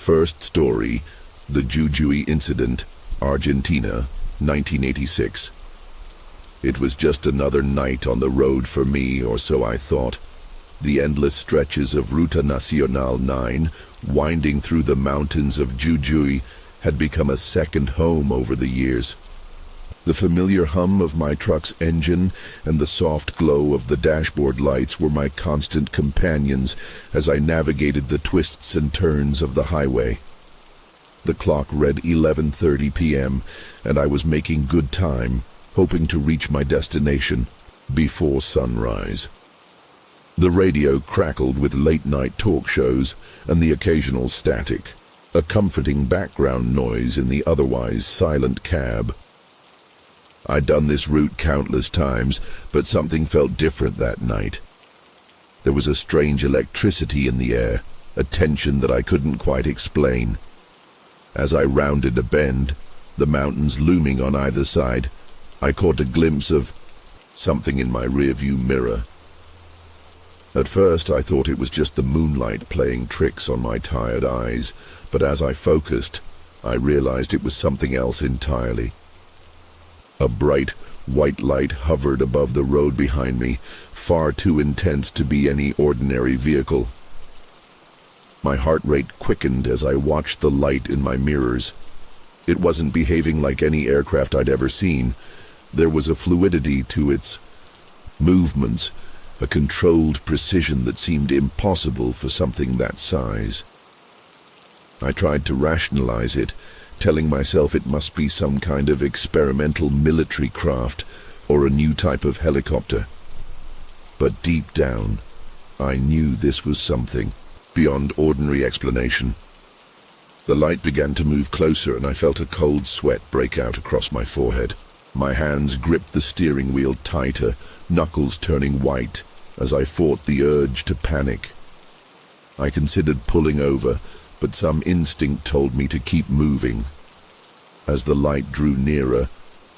First story, the Jujuy Incident, Argentina, 1986. It was just another night on the road for me, or so I thought. The endless stretches of Ruta Nacional 9, winding through the mountains of Jujuy, had become a second home over the years. The familiar hum of my truck's engine and the soft glow of the dashboard lights were my constant companions as I navigated the twists and turns of the highway. The clock read 11:30 p.m., and I was making good time, hoping to reach my destination before sunrise. The radio crackled with late-night talk shows and the occasional static, a comforting background noise in the otherwise silent cab. I'd done this route countless times, but something felt different that night. There was a strange electricity in the air, a tension that I couldn't quite explain. As I rounded a bend, the mountains looming on either side, I caught a glimpse of something in my rearview mirror. At first I thought it was just the moonlight playing tricks on my tired eyes, but as I focused, I realized it was something else entirely. A bright, white light hovered above the road behind me, far too intense to be any ordinary vehicle. My heart rate quickened as I watched the light in my mirrors. It wasn't behaving like any aircraft I'd ever seen. There was a fluidity to its movements, a controlled precision that seemed impossible for something that size. I tried to rationalize it, telling myself it must be some kind of experimental military craft or a new type of helicopter. But deep down, I knew this was something beyond ordinary explanation. The light began to move closer, and I felt a cold sweat break out across my forehead. My hands gripped the steering wheel tighter, knuckles turning white, as I fought the urge to panic. I considered pulling over, but some instinct told me to keep moving. As the light drew nearer,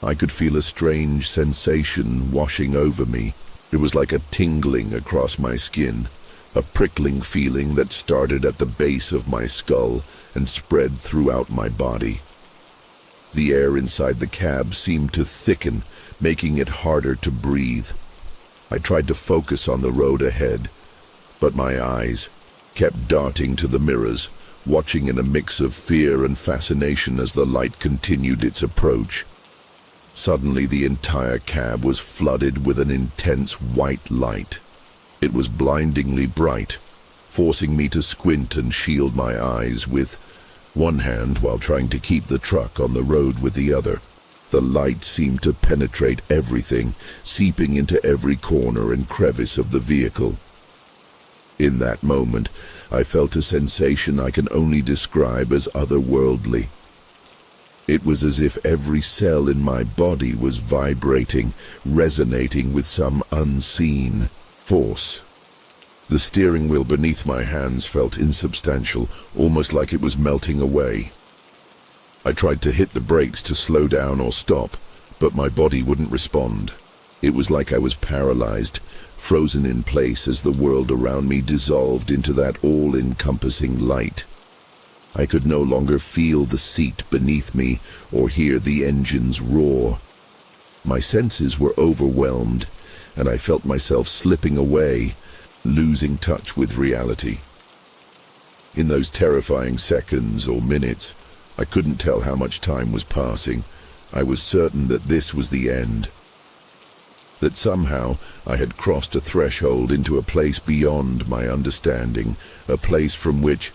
I could feel a strange sensation washing over me. It was like a tingling across my skin, a prickling feeling that started at the base of my skull and spread throughout my body. The air inside the cab seemed to thicken, making it harder to breathe. I tried to focus on the road ahead, but my eyes kept darting to the mirrors, watching in a mix of fear and fascination as the light continued its approach. Suddenly, the entire cab was flooded with an intense white light. It was blindingly bright, forcing me to squint and shield my eyes with one hand while trying to keep the truck on the road with the other. The light seemed to penetrate everything, seeping into every corner and crevice of the vehicle. In that moment, I felt a sensation I can only describe as otherworldly. It was as if every cell in my body was vibrating, resonating with some unseen force. The steering wheel beneath my hands felt insubstantial, almost like it was melting away. I tried to hit the brakes to slow down or stop, but my body wouldn't respond. It was like I was paralyzed, frozen in place as the world around me dissolved into that all-encompassing light. I could no longer feel the seat beneath me or hear the engine's roar. My senses were overwhelmed, and I felt myself slipping away, losing touch with reality. In those terrifying seconds or minutes, I couldn't tell how much time was passing. I was certain that this was the end. That somehow I had crossed a threshold into a place beyond my understanding, a place from which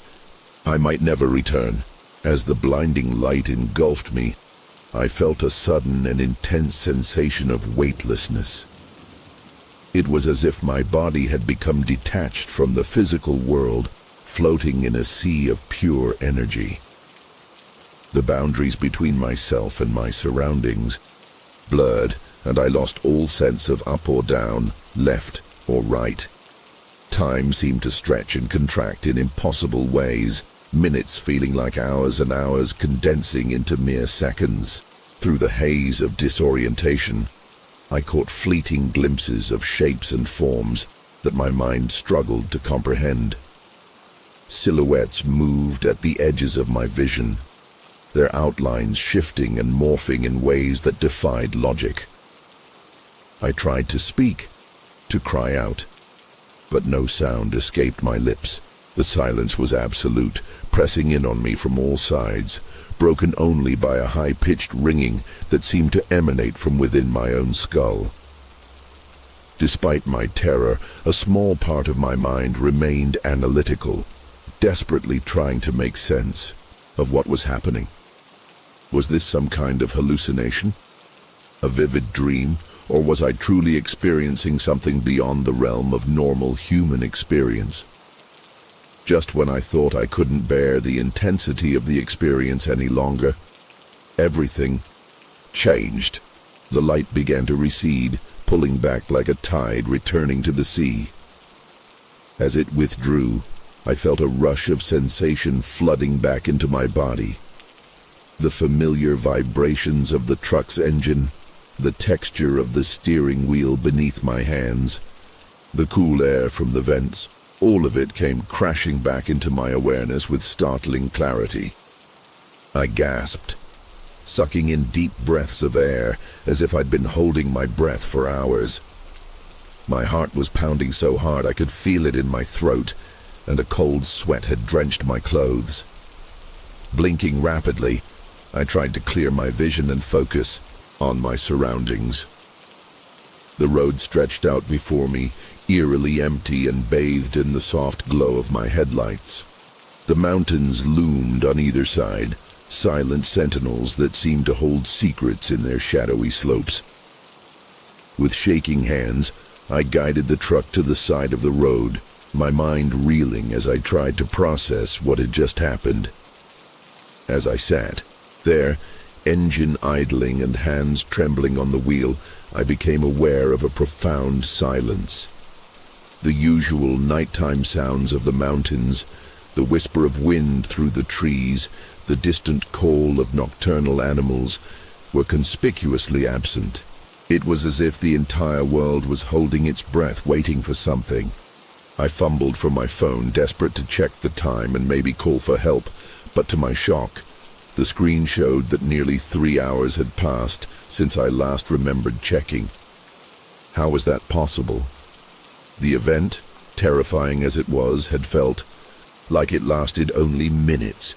I might never return. As the blinding light engulfed me, I felt a sudden and intense sensation of weightlessness. It was as if my body had become detached from the physical world, floating in a sea of pure energy. The boundaries between myself and my surroundings blurred, and I lost all sense of up or down, left or right. Time seemed to stretch and contract in impossible ways, minutes feeling like hours and hours condensing into mere seconds. Through the haze of disorientation, I caught fleeting glimpses of shapes and forms that my mind struggled to comprehend. Silhouettes moved at the edges of my vision, their outlines shifting and morphing in ways that defied logic. I tried to speak, to cry out, but no sound escaped my lips. The silence was absolute, pressing in on me from all sides, broken only by a high-pitched ringing that seemed to emanate from within my own skull. Despite my terror, a small part of my mind remained analytical, desperately trying to make sense of what was happening. Was this some kind of hallucination? A vivid dream? Or was I truly experiencing something beyond the realm of normal human experience? Just when I thought I couldn't bear the intensity of the experience any longer, everything changed. The light began to recede, pulling back like a tide returning to the sea. As it withdrew, I felt a rush of sensation flooding back into my body. The familiar vibrations of the truck's engine, the texture of the steering wheel beneath my hands, the cool air from the vents, all of it came crashing back into my awareness with startling clarity. I gasped, sucking in deep breaths of air as if I'd been holding my breath for hours. My heart was pounding so hard I could feel it in my throat, and a cold sweat had drenched my clothes. Blinking rapidly, I tried to clear my vision and focus on my surroundings. The road stretched out before me, eerily empty and bathed in the soft glow of my headlights. The mountains loomed on either side, silent sentinels that seemed to hold secrets in their shadowy slopes. With shaking hands, I guided the truck to the side of the road, my mind reeling as I tried to process what had just happened. As I sat there, engine idling and hands trembling on the wheel, I became aware of a profound silence. The usual nighttime sounds of the mountains, the whisper of wind through the trees, the distant call of nocturnal animals, were conspicuously absent. It was as if the entire world was holding its breath, waiting for something. I fumbled for my phone, desperate to check the time and maybe call for help, but to my shock, the screen showed that nearly 3 hours had passed since I last remembered checking. How was that possible? The event, terrifying as it was, had felt like it lasted only minutes.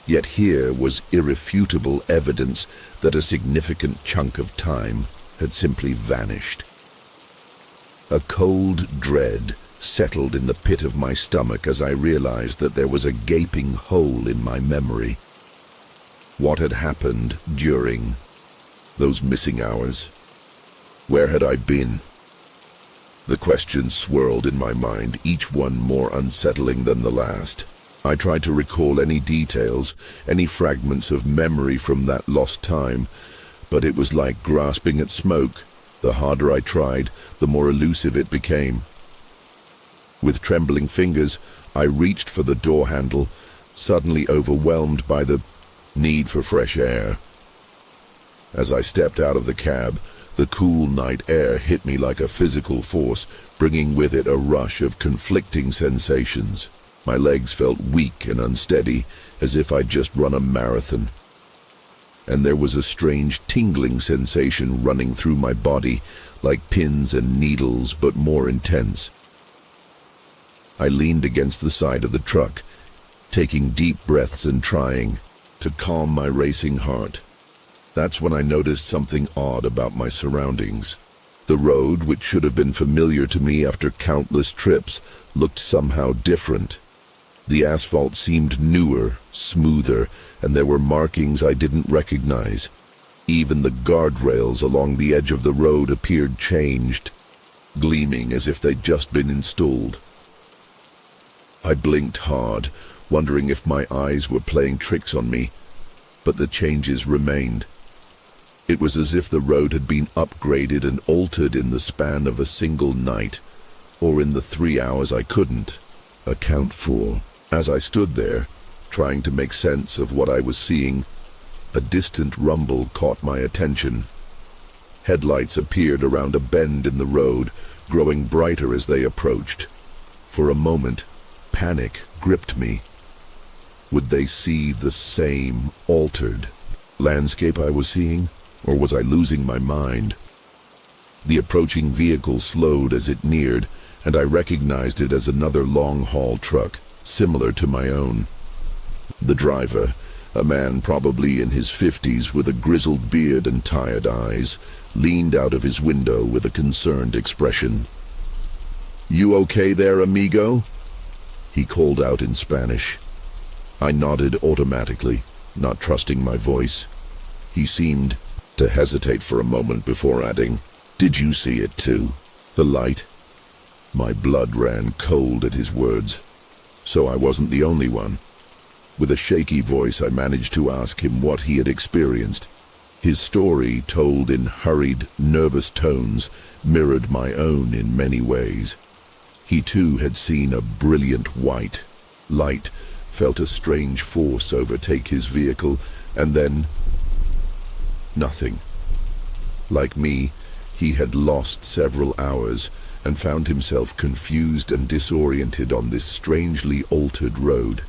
Yet here was irrefutable evidence that a significant chunk of time had simply vanished. A cold dread settled in the pit of my stomach as I realized that there was a gaping hole in my memory. What had happened during those missing hours? Where had I been? The questions swirled in my mind, each one more unsettling than the last. I tried to recall any details, any fragments of memory from that lost time, but it was like grasping at smoke. The harder I tried, the more elusive it became. With trembling fingers, I reached for the door handle, suddenly overwhelmed by the need for fresh air. As I stepped out of the cab, the cool night air hit me like a physical force, bringing with it a rush of conflicting sensations. My legs felt weak and unsteady, as if I'd just run a marathon. And there was a strange tingling sensation running through my body, like pins and needles, but more intense. I leaned against the side of the truck, taking deep breaths and trying to calm my racing heart. That's when I noticed something odd about my surroundings. The road, which should have been familiar to me after countless trips, looked somehow different. The asphalt seemed newer, smoother, and there were markings I didn't recognize. Even the guardrails along the edge of the road appeared changed, gleaming as if they'd just been installed. I blinked hard, wondering if my eyes were playing tricks on me, but the changes remained. It was as if the road had been upgraded and altered in the span of a single night, or in the 3 hours I couldn't account for. As I stood there, trying to make sense of what I was seeing, a distant rumble caught my attention. Headlights appeared around a bend in the road, growing brighter as they approached. For a moment, panic gripped me. Would they see the same altered landscape I was seeing, or was I losing my mind? The approaching vehicle slowed as it neared, and I recognized it as another long-haul truck, similar to my own. The driver, a man probably in his 50s with a grizzled beard and tired eyes, leaned out of his window with a concerned expression. "You okay there, amigo?" he called out in Spanish. I nodded automatically, not trusting my voice. He seemed to hesitate for a moment before adding, "Did you see it too? The light?" My blood ran cold at his words. So I wasn't the only one. With a shaky voice, I managed to ask him what he had experienced. His story, told in hurried, nervous tones, mirrored my own in many ways. He too had seen a brilliant white light, felt a strange force overtake his vehicle, and then nothing. Like me, he had lost several hours and found himself confused and disoriented on this strangely altered road.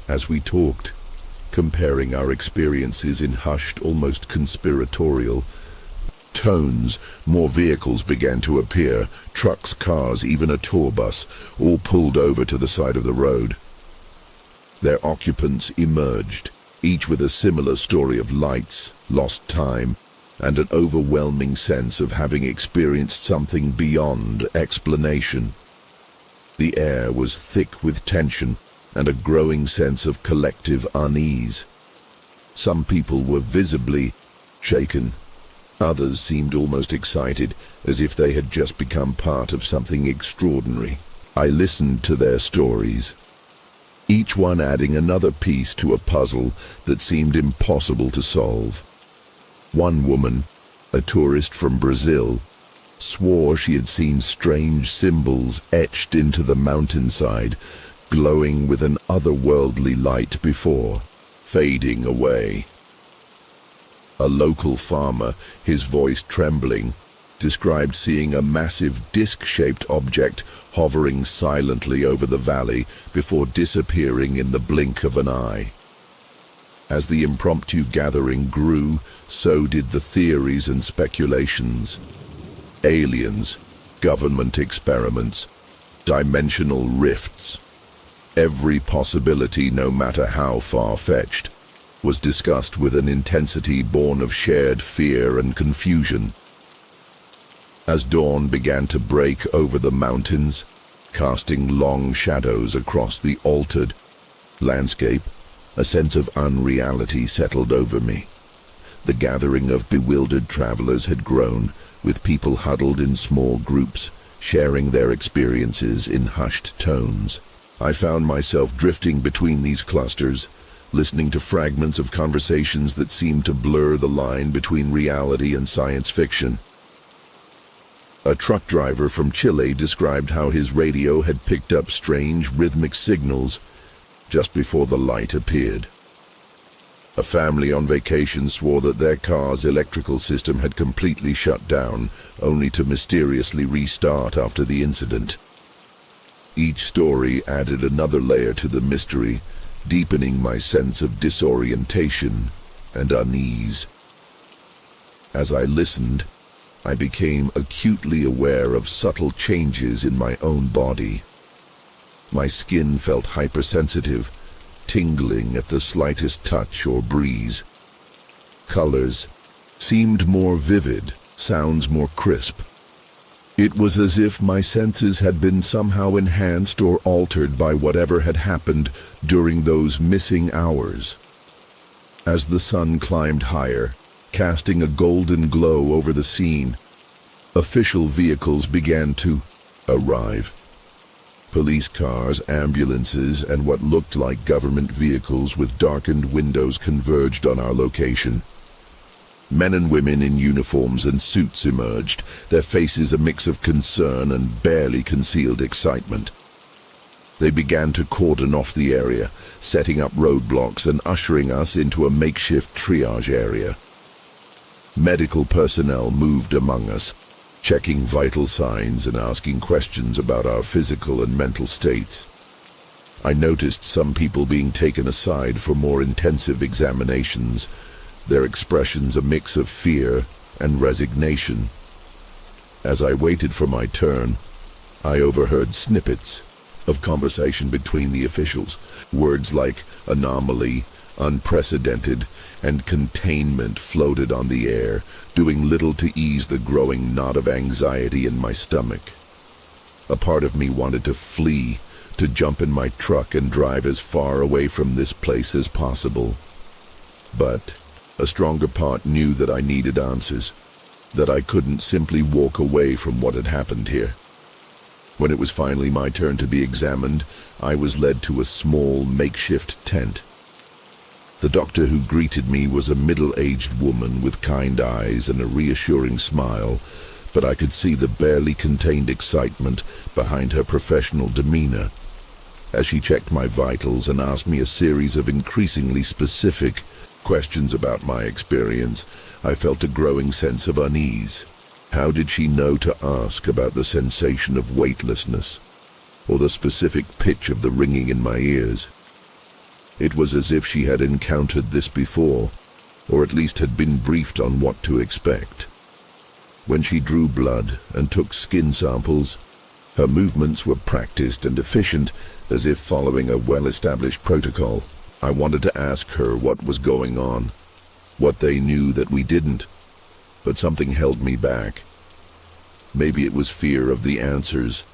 As we talked, comparing our experiences in hushed, almost conspiratorial tones, more vehicles began to appear, trucks, cars, even a tour bus, all pulled over to the side of the road. Their occupants emerged, each with a similar story of lights, lost time, and an overwhelming sense of having experienced something beyond explanation. The air was thick with tension and a growing sense of collective unease. Some people were visibly shaken. Others seemed almost excited, as if they had just become part of something extraordinary. I listened to their stories, each one adding another piece to a puzzle that seemed impossible to solve. One woman, a tourist from Brazil, swore she had seen strange symbols etched into the mountainside, glowing with an otherworldly light before fading away. A local farmer, his voice trembling, described seeing a massive disc-shaped object hovering silently over the valley before disappearing in the blink of an eye. As the impromptu gathering grew, so did the theories and speculations. Aliens, government experiments, dimensional rifts. Every possibility, no matter how far-fetched, was discussed with an intensity born of shared fear and confusion. As dawn began to break over the mountains, casting long shadows across the altered landscape, a sense of unreality settled over me. The gathering of bewildered travelers had grown, with people huddled in small groups, sharing their experiences in hushed tones. I found myself drifting between these clusters, listening to fragments of conversations that seemed to blur the line between reality and science fiction. A truck driver from Chile described how his radio had picked up strange rhythmic signals just before the light appeared. A family on vacation swore that their car's electrical system had completely shut down, only to mysteriously restart after the incident. Each story added another layer to the mystery, deepening my sense of disorientation and unease. As I listened, I became acutely aware of subtle changes in my own body. My skin felt hypersensitive, tingling at the slightest touch or breeze. Colors seemed more vivid, sounds more crisp. It was as if my senses had been somehow enhanced or altered by whatever had happened during those missing hours. As the sun climbed higher, casting a golden glow over the scene, official vehicles began to arrive. Police cars, ambulances, and what looked like government vehicles with darkened windows converged on our location. Men and women in uniforms and suits emerged, their faces a mix of concern and barely concealed excitement. They began to cordon off the area, setting up roadblocks and ushering us into a makeshift triage area. Medical personnel moved among us, checking vital signs and asking questions about our physical and mental states. I noticed some people being taken aside for more intensive examinations, their expressions a mix of fear and resignation. As I waited for my turn, I overheard snippets of conversation between the officials. Words like anomaly, unprecedented, and containment floated on the air, doing little to ease the growing knot of anxiety in my stomach. A part of me wanted to flee, to jump in my truck and drive as far away from this place as possible. But a stronger part knew that I needed answers, that I couldn't simply walk away from what had happened here. When it was finally my turn to be examined, I was led to a small, makeshift tent. The doctor who greeted me was a middle-aged woman with kind eyes and a reassuring smile, but I could see the barely contained excitement behind her professional demeanor. As she checked my vitals and asked me a series of increasingly specific questions about my experience, I felt a growing sense of unease. How did she know to ask about the sensation of weightlessness, or the specific pitch of the ringing in my ears? It was as if she had encountered this before, or at least had been briefed on what to expect. When she drew blood and took skin samples, her movements were practiced and efficient, as if following a well-established protocol. I wanted to ask her what was going on, what they knew that we didn't, but something held me back. Maybe it was fear of the answers,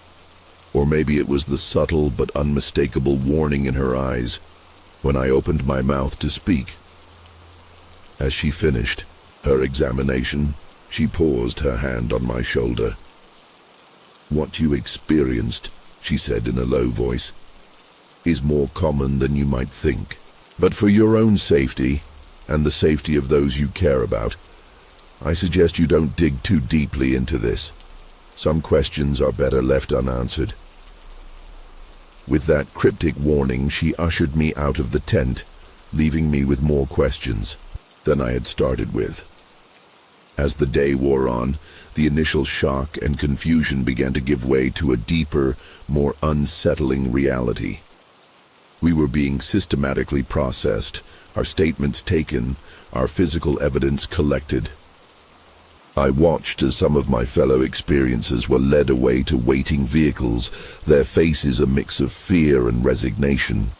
or maybe it was the subtle but unmistakable warning in her eyes when I opened my mouth to speak. As she finished her examination, she paused, her hand on my shoulder. "What you experienced," she said in a low voice, "is more common than you might think. But for your own safety, and the safety of those you care about, I suggest you don't dig too deeply into this. Some questions are better left unanswered." With that cryptic warning, she ushered me out of the tent, leaving me with more questions than I had started with. As the day wore on, the initial shock and confusion began to give way to a deeper, more unsettling reality. We were being systematically processed, our statements taken, our physical evidence collected. I watched as some of my fellow experiencers were led away to waiting vehicles, their faces a mix of fear and resignation.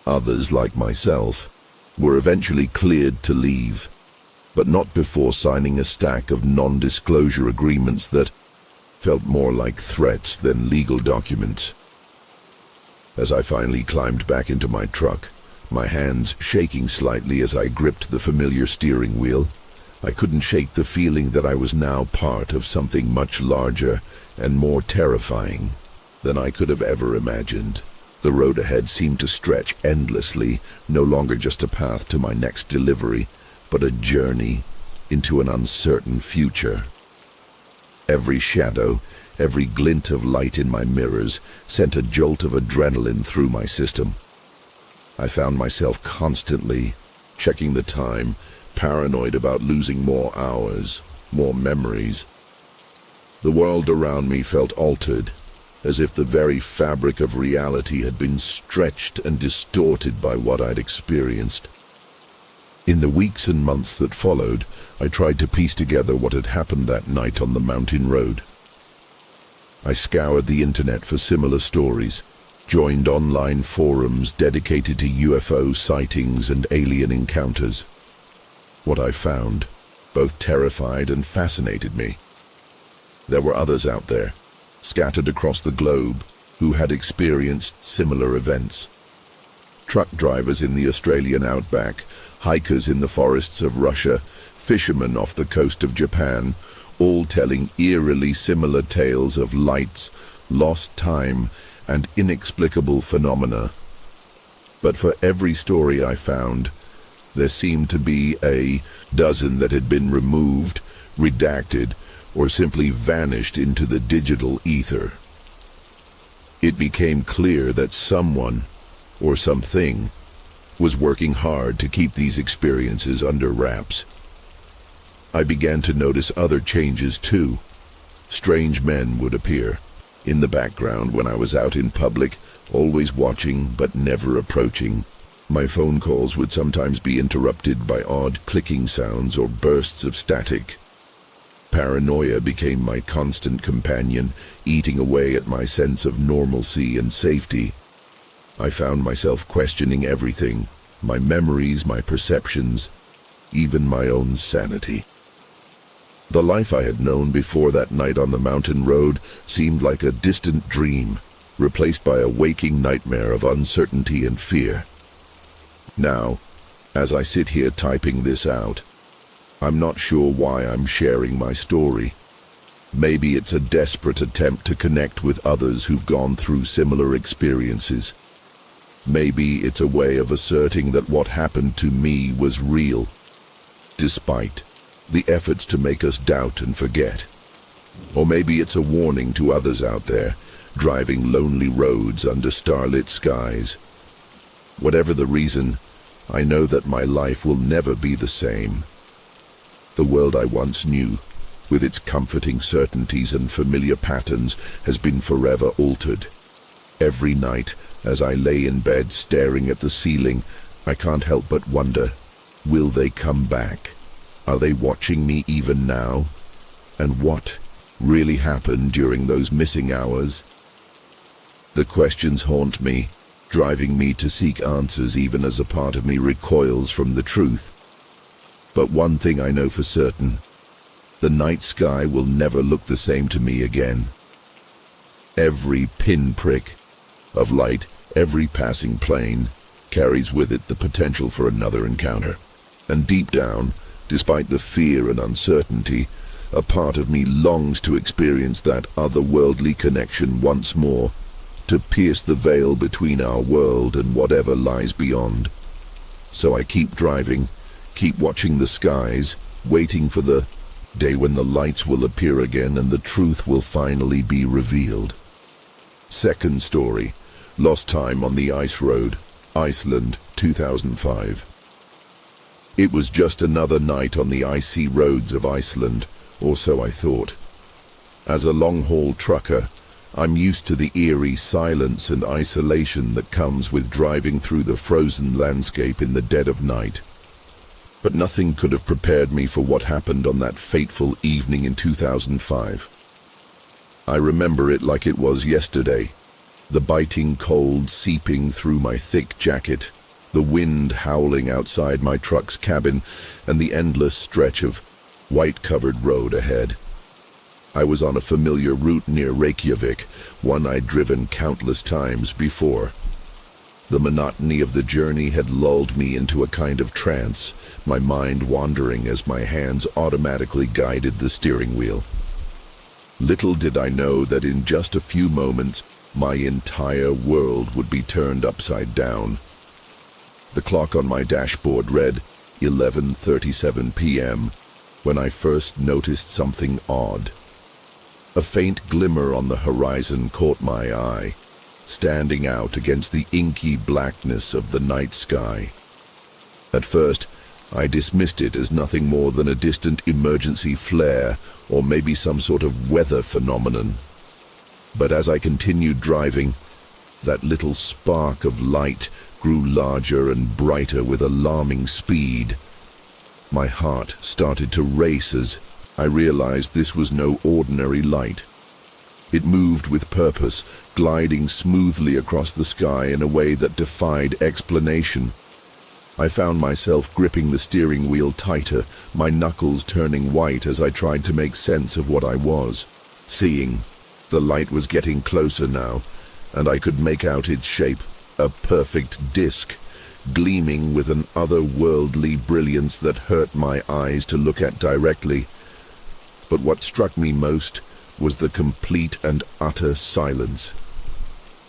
Others, like myself, were eventually cleared to leave, but not before signing a stack of non-disclosure agreements that felt more like threats than legal documents. As I finally climbed back into my truck, my hands shaking slightly as I gripped the familiar steering wheel, I couldn't shake the feeling that I was now part of something much larger and more terrifying than I could have ever imagined. The road ahead seemed to stretch endlessly, no longer just a path to my next delivery, but a journey into an uncertain future. Every shadow, every glint of light in my mirrors sent a jolt of adrenaline through my system. I found myself constantly checking the time, paranoid about losing more hours, more memories. The world around me felt altered, as if the very fabric of reality had been stretched and distorted by what I'd experienced. In the weeks and months that followed, I tried to piece together what had happened that night on the mountain road. I scoured the internet for similar stories, joined online forums dedicated to UFO sightings and alien encounters. What I found both terrified and fascinated me. There were others out there, scattered across the globe, who had experienced similar events. Truck drivers in the Australian outback, hikers in the forests of Russia, fishermen off the coast of Japan, all telling eerily similar tales of lights, lost time, and inexplicable phenomena. But for every story I found, there seemed to be a dozen that had been removed, redacted, or simply vanished into the digital ether. It became clear that someone, or something, was working hard to keep these experiences under wraps. I began to notice other changes too. Strange men would appear, in the background when I was out in public, always watching but never approaching. My phone calls would sometimes be interrupted by odd clicking sounds or bursts of static. Paranoia became my constant companion, eating away at my sense of normalcy and safety. I found myself questioning everything, my memories, my perceptions, even my own sanity. The life I had known before that night on the mountain road seemed like a distant dream, replaced by a waking nightmare of uncertainty and fear. Now, as I sit here typing this out, I'm not sure why I'm sharing my story. Maybe it's a desperate attempt to connect with others who've gone through similar experiences. Maybe it's a way of asserting that what happened to me was real, despite the efforts to make us doubt and forget. Or maybe it's a warning to others out there, driving lonely roads under starlit skies. Whatever the reason, I know that my life will never be the same. The world I once knew, with its comforting certainties and familiar patterns, has been forever altered. Every night, as I lay in bed staring at the ceiling, I can't help but wonder, will they come back? Are they watching me even now? And what really happened during those missing hours? The questions haunt me, driving me to seek answers even as a part of me recoils from the truth. But one thing I know for certain, the night sky will never look the same to me again. Every pinprick of light, every passing plane, carries with it the potential for another encounter. And deep down, despite the fear and uncertainty, a part of me longs to experience that otherworldly connection once more, to pierce the veil between our world and whatever lies beyond. So I keep driving, keep watching the skies, waiting for the day when the lights will appear again and the truth will finally be revealed. Second story, Lost Time on the Ice Road, Iceland, 2005. It was just another night on the icy roads of Iceland, or so I thought. As a long-haul trucker, I'm used to the eerie silence and isolation that comes with driving through the frozen landscape in the dead of night. But nothing could have prepared me for what happened on that fateful evening in 2005. I remember it like it was yesterday, the biting cold seeping through my thick jacket, the wind howling outside my truck's cabin, and the endless stretch of white-covered road ahead. I was on a familiar route near Reykjavik, one I'd driven countless times before. The monotony of the journey had lulled me into a kind of trance, my mind wandering as my hands automatically guided the steering wheel. Little did I know that in just a few moments, my entire world would be turned upside down. The clock on my dashboard read 11:37 p.m. when I first noticed something odd. A faint glimmer on the horizon caught my eye, standing out against the inky blackness of the night sky. At first, I dismissed it as nothing more than a distant emergency flare or maybe some sort of weather phenomenon. But as I continued driving, that little spark of light grew larger and brighter with alarming speed. My heart started to race as I realized this was no ordinary light. It moved with purpose, gliding smoothly across the sky in a way that defied explanation. I found myself gripping the steering wheel tighter, my knuckles turning white as I tried to make sense of what I was seeing. The light was getting closer now, and I could make out its shape, a perfect disk, gleaming with an otherworldly brilliance that hurt my eyes to look at directly. But what struck me most was the complete and utter silence.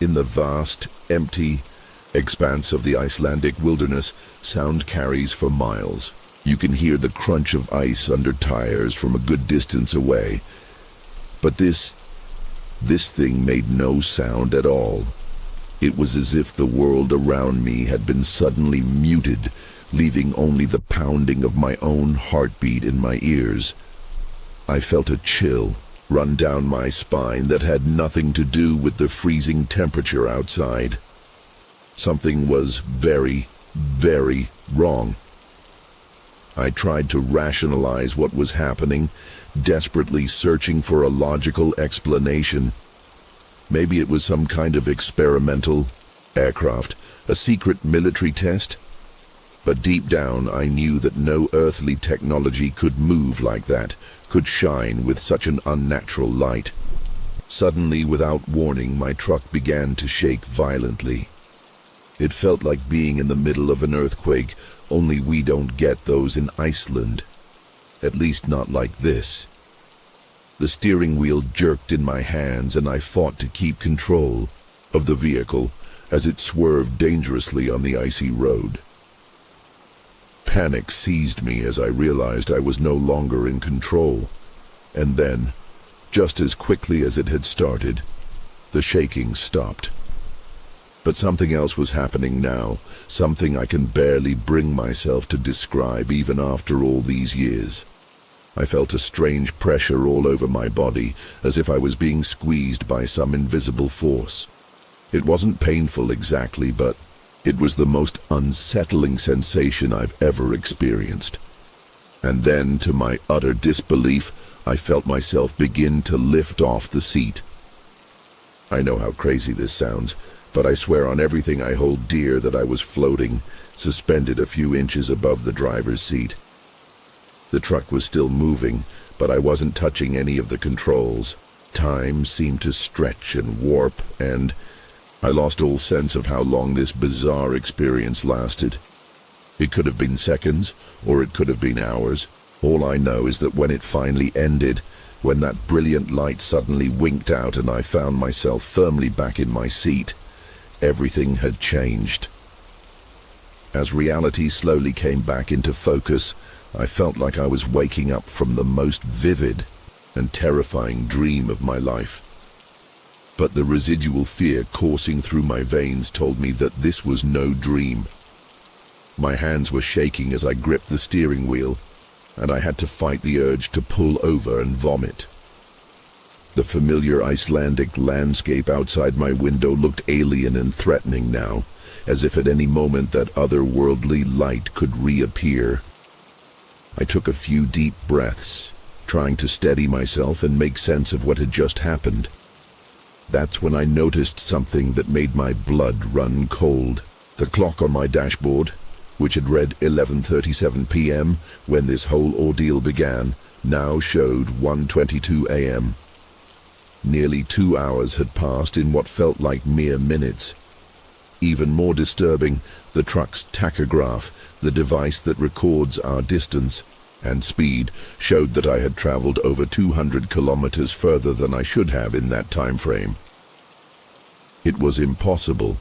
In the vast, empty expanse of the Icelandic wilderness, sound carries for miles. You can hear the crunch of ice under tires from a good distance away. But this thing made no sound at all. It was as if the world around me had been suddenly muted, leaving only the pounding of my own heartbeat in my ears. I felt a chill, run down my spine that had nothing to do with the freezing temperature outside. Something was very, very wrong. I tried to rationalize what was happening, desperately searching for a logical explanation. Maybe it was some kind of experimental aircraft, a secret military test. But deep down, I knew that no earthly technology could move like that, could shine with such an unnatural light. Suddenly, without warning, my truck began to shake violently. It felt like being in the middle of an earthquake, only we don't get those in Iceland. At least not like this. The steering wheel jerked in my hands and I fought to keep control of the vehicle as it swerved dangerously on the icy road. Panic seized me as I realized I was no longer in control. And then, just as quickly as it had started, the shaking stopped. But something else was happening now, something I can barely bring myself to describe even after all these years. I felt a strange pressure all over my body, as if I was being squeezed by some invisible force. It wasn't painful exactly, but it was the most unsettling sensation I've ever experienced. And then, to my utter disbelief, I felt myself begin to lift off the seat. I know how crazy this sounds, but I swear on everything I hold dear that I was floating, suspended a few inches above the driver's seat. The truck was still moving, but I wasn't touching any of the controls. Time seemed to stretch and warp, and I lost all sense of how long this bizarre experience lasted. It could have been seconds, or it could have been hours. All I know is that when it finally ended, when that brilliant light suddenly winked out and I found myself firmly back in my seat, everything had changed. As reality slowly came back into focus, I felt like I was waking up from the most vivid and terrifying dream of my life. But the residual fear coursing through my veins told me that this was no dream. My hands were shaking as I gripped the steering wheel, and I had to fight the urge to pull over and vomit. The familiar Icelandic landscape outside my window looked alien and threatening now, as if at any moment that otherworldly light could reappear. I took a few deep breaths, trying to steady myself and make sense of what had just happened. That's when I noticed something that made my blood run cold. The clock on my dashboard, which had read 11:37 p.m. when this whole ordeal began, now showed 1:22 a.m. Nearly 2 hours had passed in what felt like mere minutes. Even more disturbing, the truck's tachograph, the device that records our distance and speed, showed that I had traveled over 200 kilometers further than I should have in that time frame. It was impossible.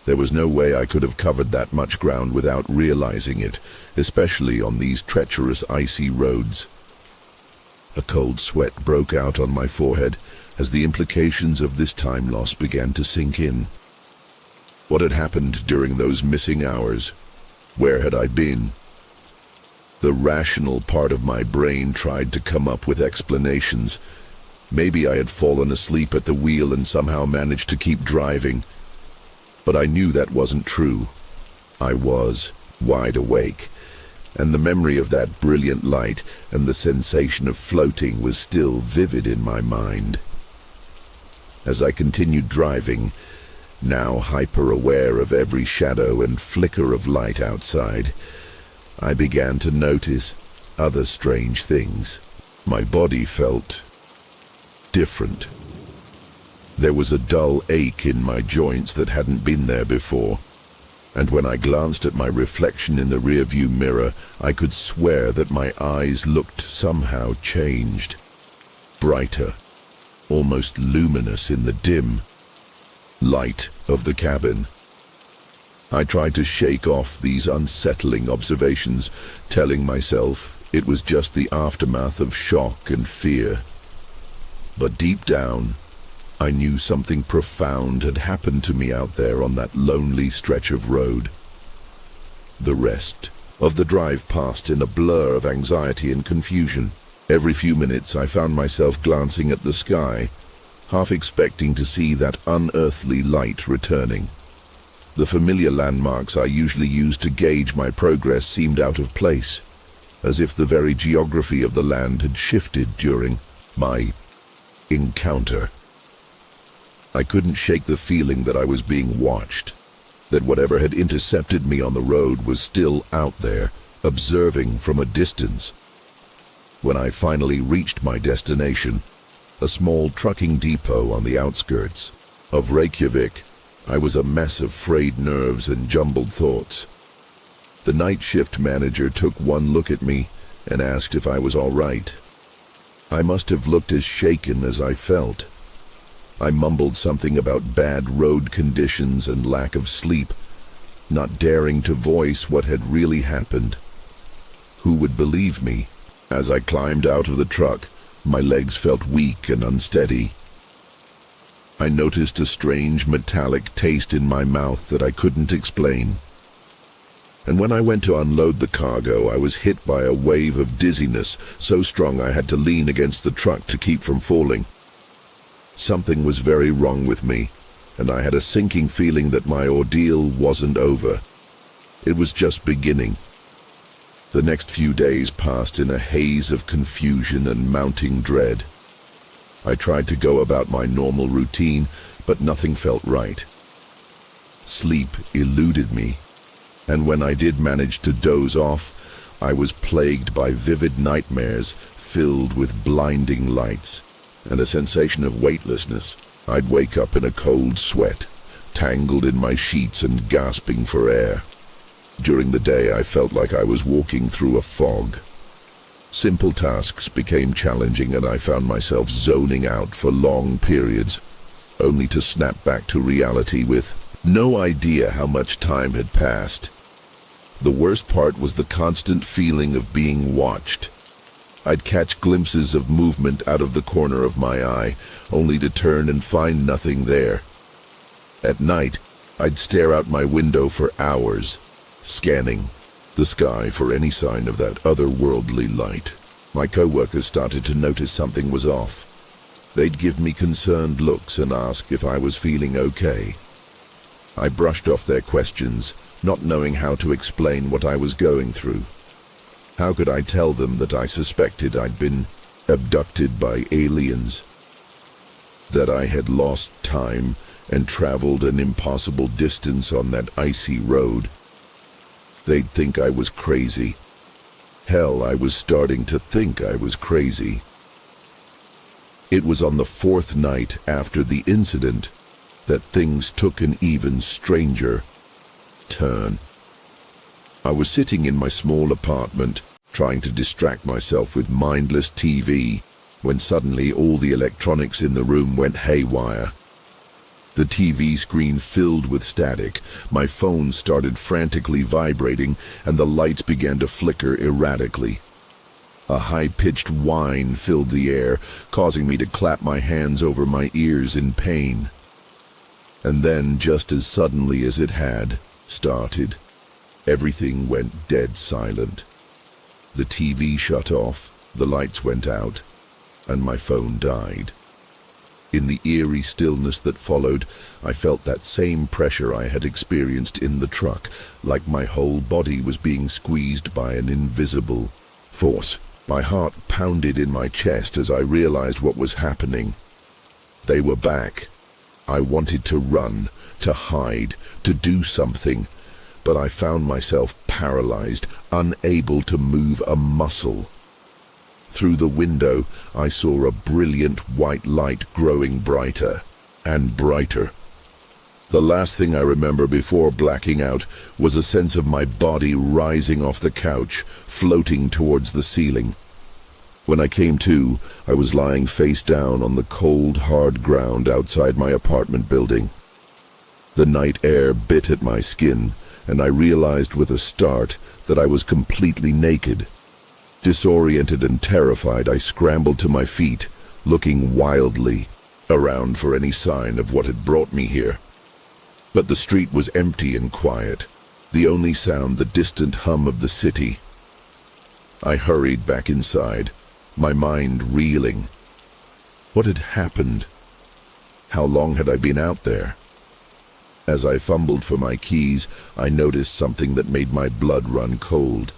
There was no way I could have covered that much ground without realizing it, especially on these treacherous icy roads. A cold sweat broke out on my forehead as the implications of this time loss began to sink in. What had happened during those missing hours? Where had I been? The rational part of my brain tried to come up with explanations. Maybe I had fallen asleep at the wheel and somehow managed to keep driving. But I knew that wasn't true. I was wide awake, and the memory of that brilliant light and the sensation of floating was still vivid in my mind. As I continued driving, now hyper-aware of every shadow and flicker of light outside, I began to notice other strange things. My body felt different. There was a dull ache in my joints that hadn't been there before, and when I glanced at my reflection in the rearview mirror, I could swear that my eyes looked somehow changed. Brighter, almost luminous in the dim light of the cabin. I tried to shake off these unsettling observations, telling myself it was just the aftermath of shock and fear. But deep down, I knew something profound had happened to me out there on that lonely stretch of road. The rest of the drive passed in a blur of anxiety and confusion. Every few minutes I found myself glancing at the sky, half expecting to see that unearthly light returning. The familiar landmarks I usually use to gauge my progress seemed out of place, as if the very geography of the land had shifted during my encounter. I couldn't shake the feeling that I was being watched, that whatever had intercepted me on the road was still out there, observing from a distance. When I finally reached my destination, a small trucking depot on the outskirts of Reykjavik, I was a mess of frayed nerves and jumbled thoughts. The night shift manager took one look at me and asked if I was all right. I must have looked as shaken as I felt. I mumbled something about bad road conditions and lack of sleep, not daring to voice what had really happened. Who would believe me? As I climbed out of the truck, my legs felt weak and unsteady. I noticed a strange metallic taste in my mouth that I couldn't explain. And when I went to unload the cargo, I was hit by a wave of dizziness, so strong I had to lean against the truck to keep from falling. Something was very wrong with me, and I had a sinking feeling that my ordeal wasn't over. It was just beginning. The next few days passed in a haze of confusion and mounting dread. I tried to go about my normal routine, but nothing felt right. Sleep eluded me, and when I did manage to doze off, I was plagued by vivid nightmares filled with blinding lights and a sensation of weightlessness. I'd wake up in a cold sweat, tangled in my sheets and gasping for air. During the day, I felt like I was walking through a fog. Simple tasks became challenging, and I found myself zoning out for long periods, only to snap back to reality with no idea how much time had passed. The worst part was the constant feeling of being watched. I'd catch glimpses of movement out of the corner of my eye, only to turn and find nothing there. At night, I'd stare out my window for hours, scanning the sky for any sign of that otherworldly light. My co-workers started to notice something was off. They'd give me concerned looks and ask if I was feeling okay. I brushed off their questions, not knowing how to explain what I was going through. How could I tell them that I suspected I'd been abducted by aliens? That I had lost time and traveled an impossible distance on that icy road? They'd think I was crazy. Hell, I was starting to think I was crazy. It was on the fourth night after the incident that things took an even stranger turn. I was sitting in my small apartment, trying to distract myself with mindless TV, when suddenly all the electronics in the room went haywire. The TV screen filled with static, my phone started frantically vibrating, and the lights began to flicker erratically. A high-pitched whine filled the air, causing me to clap my hands over my ears in pain. And then, just as suddenly as it had started, everything went dead silent. The TV shut off, the lights went out, and my phone died. In the eerie stillness that followed, I felt that same pressure I had experienced in the truck, like my whole body was being squeezed by an invisible force. My heart pounded in my chest as I realized what was happening. They were back. I wanted to run, to hide, to do something, but I found myself paralyzed, unable to move a muscle. Through the window, I saw a brilliant white light growing brighter and brighter. The last thing I remember before blacking out was a sense of my body rising off the couch, floating towards the ceiling. When I came to, I was lying face down on the cold, hard ground outside my apartment building. The night air bit at my skin, and I realized with a start that I was completely naked. Disoriented and terrified, I scrambled to my feet, looking wildly around for any sign of what had brought me here. But the street was empty and quiet, the only sound the distant hum of the city. I hurried back inside, my mind reeling. What had happened? How long had I been out there? As I fumbled for my keys, I noticed something that made my blood run cold.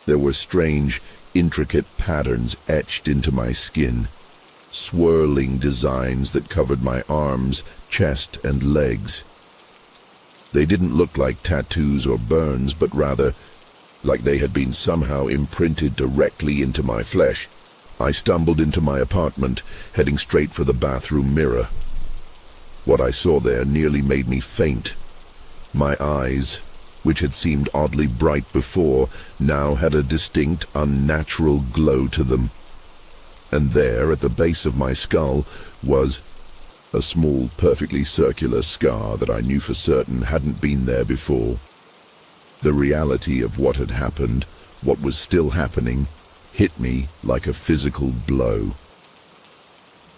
There were strange, intricate patterns etched into my skin, swirling designs that covered my arms, chest, and legs. They didn't look like tattoos or burns, but rather like they had been somehow imprinted directly into my flesh. I stumbled into my apartment, heading straight for the bathroom mirror. What I saw there nearly made me faint. My eyes, which had seemed oddly bright before, now had a distinct, unnatural glow to them. And there, at the base of my skull, was a small, perfectly circular scar that I knew for certain hadn't been there before. The reality of what had happened, what was still happening, hit me like a physical blow.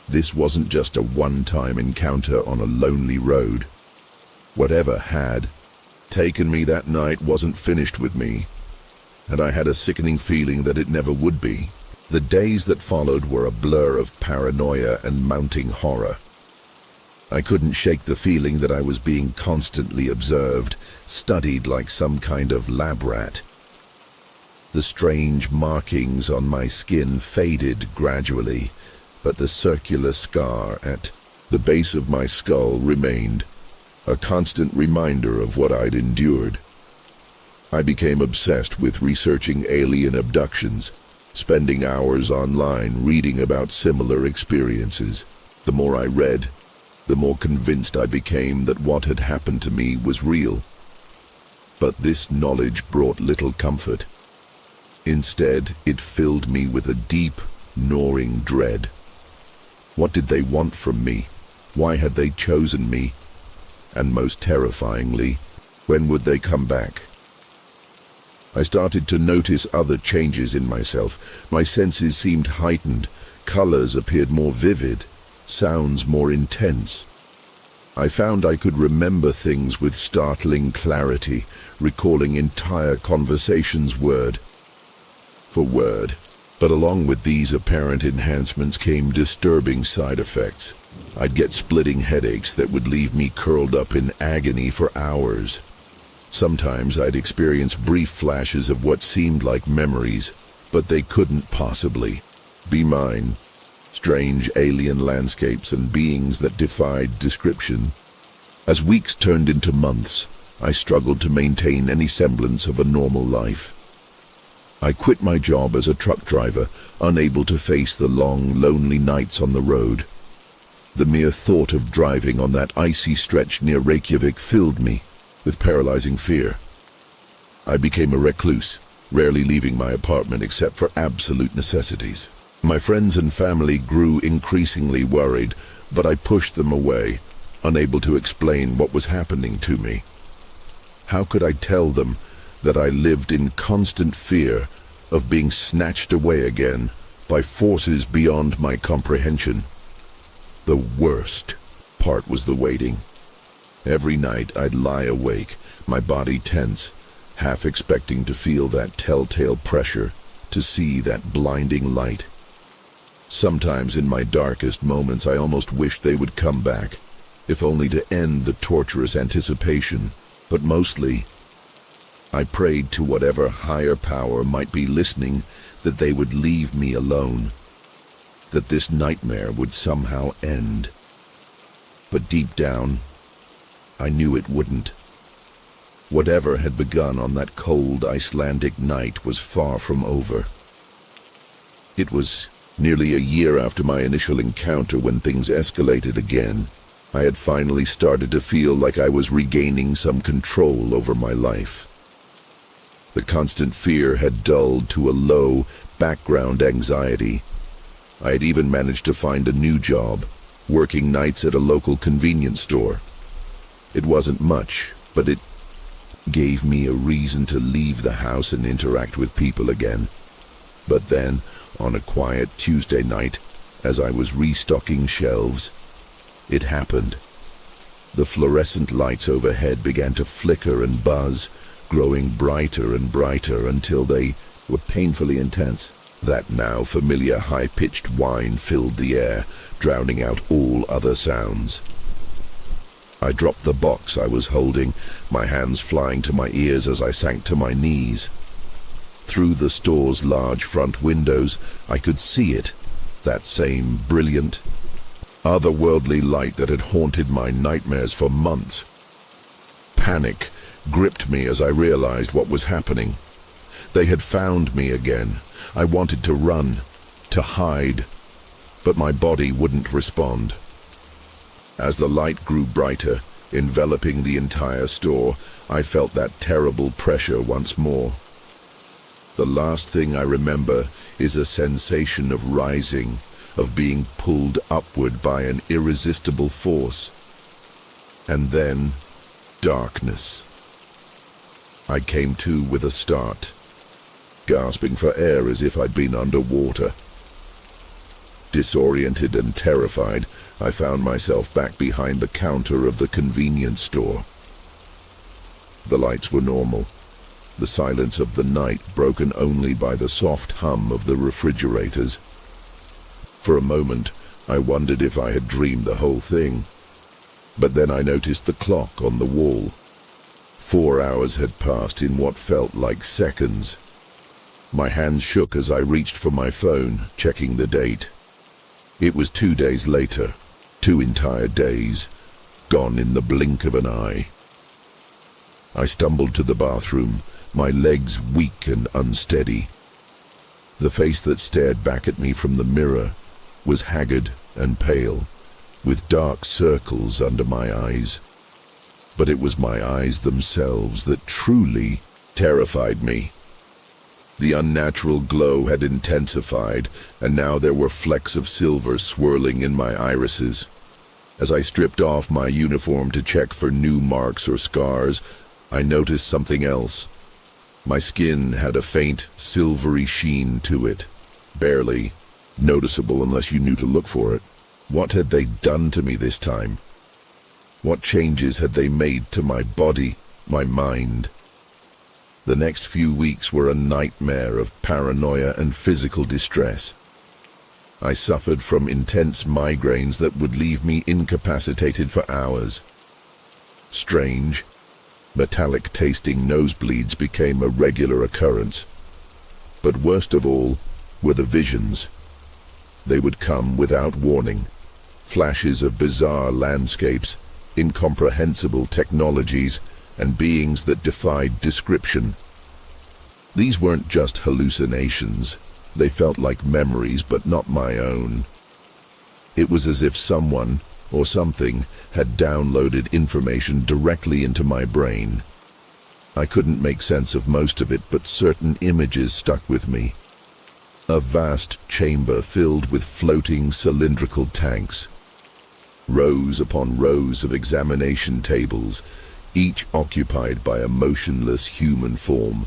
This wasn't just a one-time encounter on a lonely road. Whatever had taken me that night wasn't finished with me, and I had a sickening feeling that it never would be. The days that followed were a blur of paranoia and mounting horror. I couldn't shake the feeling that I was being constantly observed, studied like some kind of lab rat. The strange markings on my skin faded gradually, but the circular scar at the base of my skull remained, a constant reminder of what I'd endured. I became obsessed with researching alien abductions, spending hours online reading about similar experiences. The more I read, the more convinced I became that what had happened to me was real. But this knowledge brought little comfort. Instead, it filled me with a deep, gnawing dread. What did they want from me? Why had they chosen me? And most terrifyingly, when would they come back? I started to notice other changes in myself. My senses seemed heightened, colors appeared more vivid, sounds more intense. I found I could remember things with startling clarity, recalling entire conversations word for word. But along with these apparent enhancements came disturbing side effects. I'd get splitting headaches that would leave me curled up in agony for hours. Sometimes I'd experience brief flashes of what seemed like memories, but they couldn't possibly be mine. Strange alien landscapes and beings that defied description. As weeks turned into months, I struggled to maintain any semblance of a normal life. I quit my job as a truck driver, unable to face the long, lonely nights on the road. The mere thought of driving on that icy stretch near Reykjavik filled me with paralyzing fear. I became a recluse, rarely leaving my apartment except for absolute necessities. My friends and family grew increasingly worried, but I pushed them away, unable to explain what was happening to me. How could I tell them that I lived in constant fear of being snatched away again by forces beyond my comprehension? The worst part was the waiting. Every night I'd lie awake, my body tense, half expecting to feel that telltale pressure, to see that blinding light. Sometimes in my darkest moments I almost wished they would come back, if only to end the torturous anticipation. But mostly, I prayed to whatever higher power might be listening that they would leave me alone, that this nightmare would somehow end. But deep down, I knew it wouldn't. Whatever had begun on that cold Icelandic night was far from over. It was nearly a year after my initial encounter when things escalated again. I had finally started to feel like I was regaining some control over my life. The constant fear had dulled to a low, background anxiety. I had even managed to find a new job, working nights at a local convenience store. It wasn't much, but it gave me a reason to leave the house and interact with people again. But then, on a quiet Tuesday night, as I was restocking shelves, it happened. The fluorescent lights overhead began to flicker and buzz, growing brighter and brighter until they were painfully intense. That now familiar high-pitched whine filled the air, drowning out all other sounds. I dropped the box I was holding, my hands flying to my ears as I sank to my knees. Through the store's large front windows, I could see it, that same brilliant, otherworldly light that had haunted my nightmares for months. Panic gripped me as I realized what was happening. They had found me again. I wanted to run, to hide, but my body wouldn't respond. As the light grew brighter, enveloping the entire store, I felt that terrible pressure once more. The last thing I remember is a sensation of rising, of being pulled upward by an irresistible force. And then, darkness. I came to with a start, gasping for air as if I'd been underwater. Disoriented and terrified, I found myself back behind the counter of the convenience store. The lights were normal, the silence of the night broken only by the soft hum of the refrigerators. For a moment, I wondered if I had dreamed the whole thing. But then I noticed the clock on the wall. 4 hours had passed in what felt like seconds. My hands shook as I reached for my phone, checking the date. It was 2 days later, 2 entire days, gone in the blink of an eye. I stumbled to the bathroom, my legs weak and unsteady. The face that stared back at me from the mirror was haggard and pale, with dark circles under my eyes. But it was my eyes themselves that truly terrified me. The unnatural glow had intensified, and now there were flecks of silver swirling in my irises. As I stripped off my uniform to check for new marks or scars, I noticed something else. My skin had a faint, silvery sheen to it, barely noticeable unless you knew to look for it. What had they done to me this time? What changes had they made to my body, my mind? The next few weeks were a nightmare of paranoia and physical distress. I suffered from intense migraines that would leave me incapacitated for hours. Strange, metallic-tasting nosebleeds became a regular occurrence. But worst of all were the visions. They would come without warning, flashes of bizarre landscapes, incomprehensible technologies, and beings that defied description. These weren't just hallucinations. They felt like memories, but not my own. It was as if someone, or something, had downloaded information directly into my brain. I couldn't make sense of most of it, but certain images stuck with me. A vast chamber filled with floating cylindrical tanks. Rows upon rows of examination tables, each occupied by a motionless human form.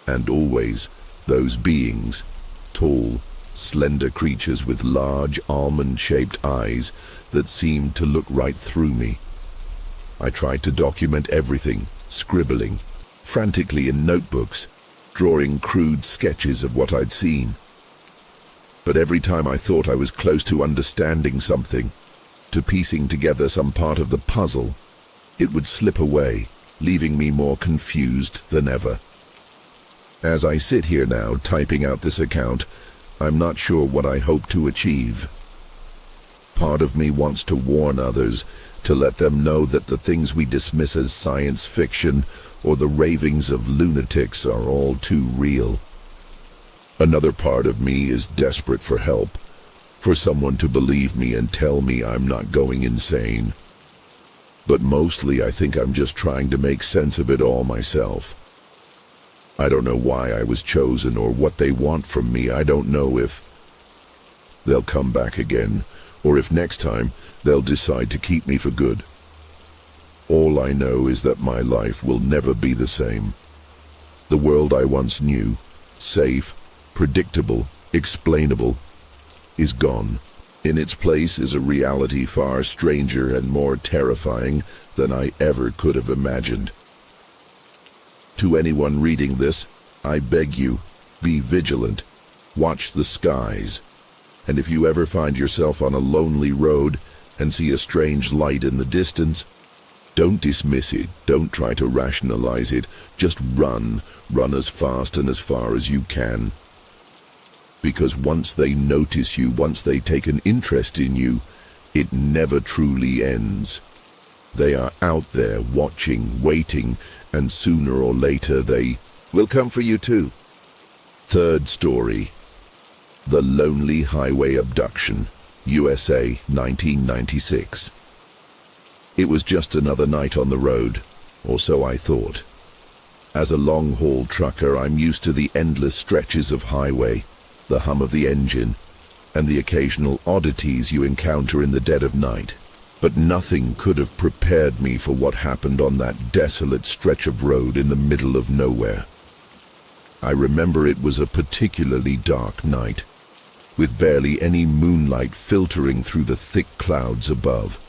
And always, those beings, tall, slender creatures with large, almond-shaped eyes that seemed to look right through me. I tried to document everything, scribbling, frantically in notebooks, drawing crude sketches of what I'd seen. But every time I thought I was close to understanding something, to piecing together some part of the puzzle, it would slip away, leaving me more confused than ever. As I sit here now, typing out this account, I'm not sure what I hope to achieve. Part of me wants to warn others, to let them know that the things we dismiss as science fiction or the ravings of lunatics are all too real. Another part of me is desperate for help, for someone to believe me and tell me I'm not going insane. But mostly I think I'm just trying to make sense of it all myself. I don't know why I was chosen or what they want from me. I don't know if they'll come back again, or if next time they'll decide to keep me for good. All I know is that my life will never be the same. The world I once knew, safe, predictable, explainable, is gone. In its place is a reality far stranger and more terrifying than I ever could have imagined. To anyone reading this, I beg you, be vigilant. Watch the skies. And if you ever find yourself on a lonely road and see a strange light in the distance, don't dismiss it, don't try to rationalize it, just run as fast and as far as you can. Because once they notice you, once they take an interest in you, it never truly ends. They are out there watching, waiting, and sooner or later they will come for you too. Third story. The Lonely Highway Abduction, USA, 1996. It was just another night on the road, or so I thought. As a long-haul trucker, I'm used to the endless stretches of highway, the hum of the engine, and the occasional oddities you encounter in the dead of night. But nothing could have prepared me for what happened on that desolate stretch of road in the middle of nowhere. I remember it was a particularly dark night, with barely any moonlight filtering through the thick clouds above.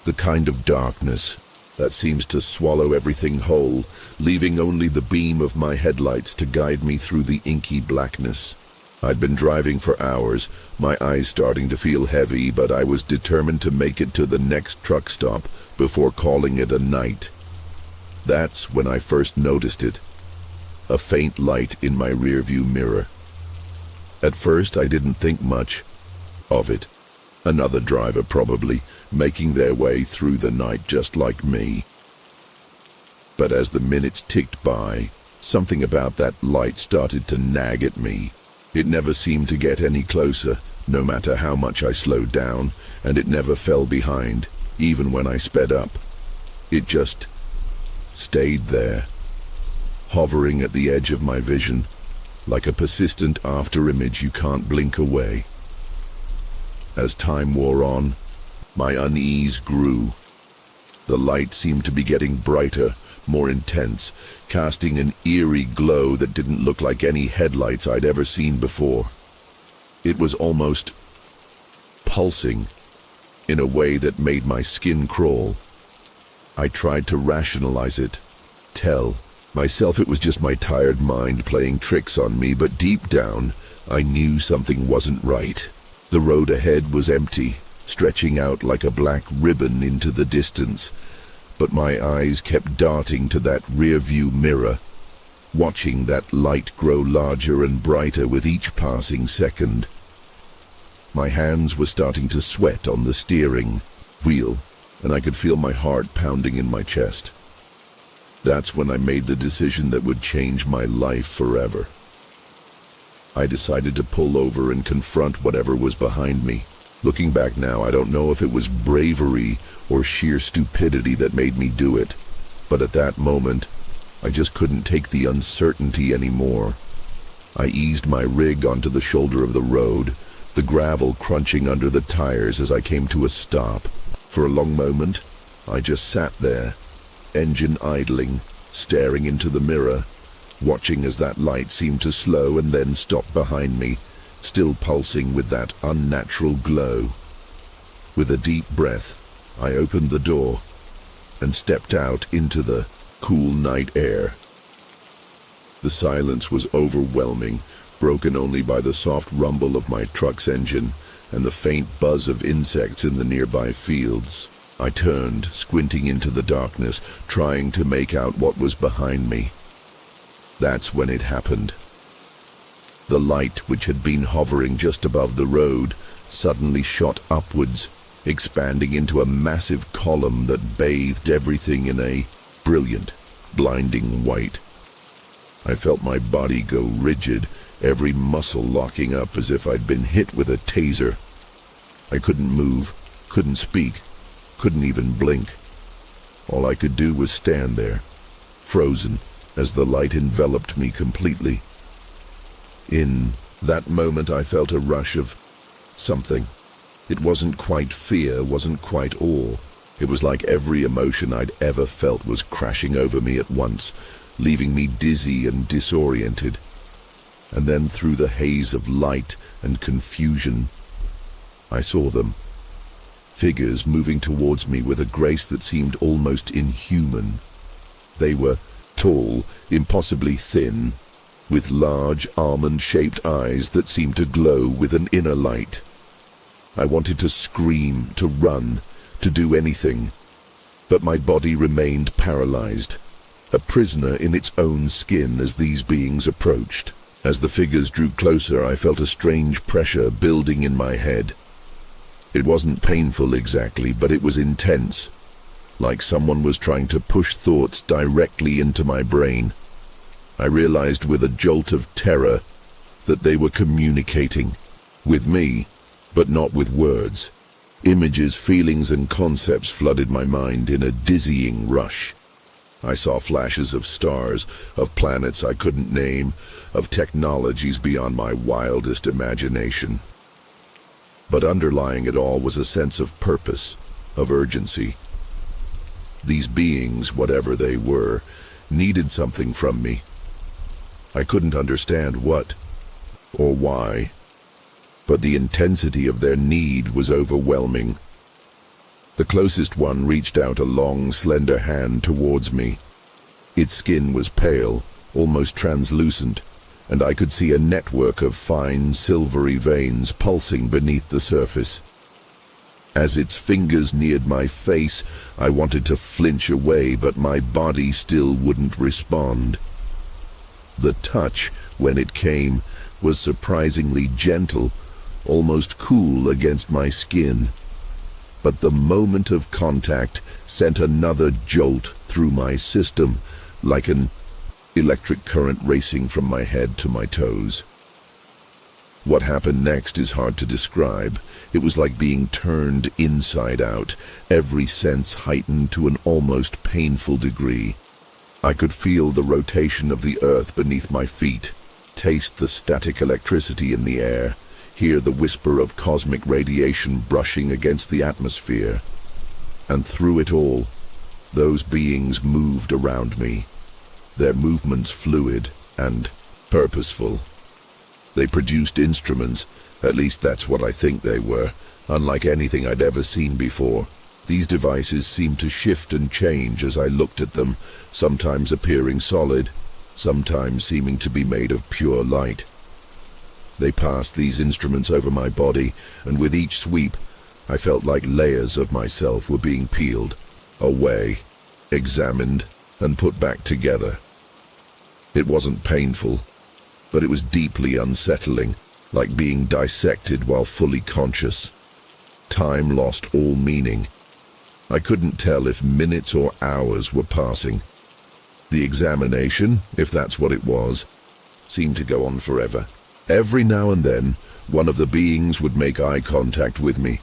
The kind of darkness that seems to swallow everything whole, leaving only the beam of my headlights to guide me through the inky blackness. I'd been driving for hours, my eyes starting to feel heavy, but I was determined to make it to the next truck stop before calling it a night. That's when I first noticed it, a faint light in my rearview mirror. At first I didn't think much of it. Another driver probably, making their way through the night just like me. But as the minutes ticked by, something about that light started to nag at me. It never seemed to get any closer, no matter how much I slowed down, and it never fell behind, even when I sped up. It just stayed there, hovering at the edge of my vision, like a persistent afterimage you can't blink away. As time wore on, my unease grew. The light seemed to be getting brighter, more intense, casting an eerie glow that didn't look like any headlights I'd ever seen before. It was almost pulsing, in a way that made my skin crawl. I tried to rationalize it, tell myself it was just my tired mind playing tricks on me, but deep down, I knew something wasn't right. The road ahead was empty, stretching out like a black ribbon into the distance, but my eyes kept darting to that rear-view mirror, watching that light grow larger and brighter with each passing second. My hands were starting to sweat on the steering wheel, and I could feel my heart pounding in my chest. That's when I made the decision that would change my life forever. I decided to pull over and confront whatever was behind me. Looking back now, I don't know if it was bravery or sheer stupidity that made me do it, but at that moment, I just couldn't take the uncertainty anymore. I eased my rig onto the shoulder of the road, the gravel crunching under the tires as I came to a stop. For a long moment, I just sat there, engine idling, staring into the mirror, watching as that light seemed to slow and then stop behind me, still pulsing with that unnatural glow. With a deep breath, I opened the door and stepped out into the cool night air. The silence was overwhelming, broken only by the soft rumble of my truck's engine and the faint buzz of insects in the nearby fields. I turned, squinting into the darkness, trying to make out what was behind me. That's when it happened. The light, which had been hovering just above the road, suddenly shot upwards, expanding into a massive column that bathed everything in a brilliant, blinding white. I felt my body go rigid, every muscle locking up as if I'd been hit with a taser. I couldn't move, couldn't speak, couldn't even blink. All I could do was stand there, frozen, as the light enveloped me completely. In that moment I felt a rush of something. It wasn't quite fear, wasn't quite awe. It was like every emotion I'd ever felt was crashing over me at once, leaving me dizzy and disoriented. And then through the haze of light and confusion, I saw them. Figures moving towards me with a grace that seemed almost inhuman. They were tall, impossibly thin, with large almond-shaped eyes that seemed to glow with an inner light. I wanted to scream, to run, to do anything, but my body remained paralyzed, a prisoner in its own skin as these beings approached. As the figures drew closer, I felt a strange pressure building in my head. It wasn't painful exactly, but it was intense, like someone was trying to push thoughts directly into my brain. I realized with a jolt of terror that they were communicating with me, but not with words. Images, feelings, and concepts flooded my mind in a dizzying rush. I saw flashes of stars, of planets I couldn't name, of technologies beyond my wildest imagination. But underlying it all was a sense of purpose, of urgency. These beings, whatever they were, needed something from me. I couldn't understand what or why, but the intensity of their need was overwhelming. The closest one reached out a long, slender hand towards me. Its skin was pale, almost translucent, and I could see a network of fine, silvery veins pulsing beneath the surface. As its fingers neared my face, I wanted to flinch away, but my body still wouldn't respond. The touch, when it came, was surprisingly gentle, almost cool against my skin. But the moment of contact sent another jolt through my system, like an electric current racing from my head to my toes. What happened next is hard to describe. It was like being turned inside out, every sense heightened to an almost painful degree. I could feel the rotation of the earth beneath my feet, taste the static electricity in the air, hear the whisper of cosmic radiation brushing against the atmosphere. And through it all, those beings moved around me, their movements fluid and purposeful. They produced instruments, at least that's what I think they were, unlike anything I'd ever seen before. These devices seemed to shift and change as I looked at them, sometimes appearing solid, sometimes seeming to be made of pure light. They passed these instruments over my body, and with each sweep, I felt like layers of myself were being peeled away, examined, and put back together. It wasn't painful, but it was deeply unsettling, like being dissected while fully conscious. Time lost all meaning. I couldn't tell if minutes or hours were passing. The examination, if that's what it was, seemed to go on forever. Every now and then, one of the beings would make eye contact with me,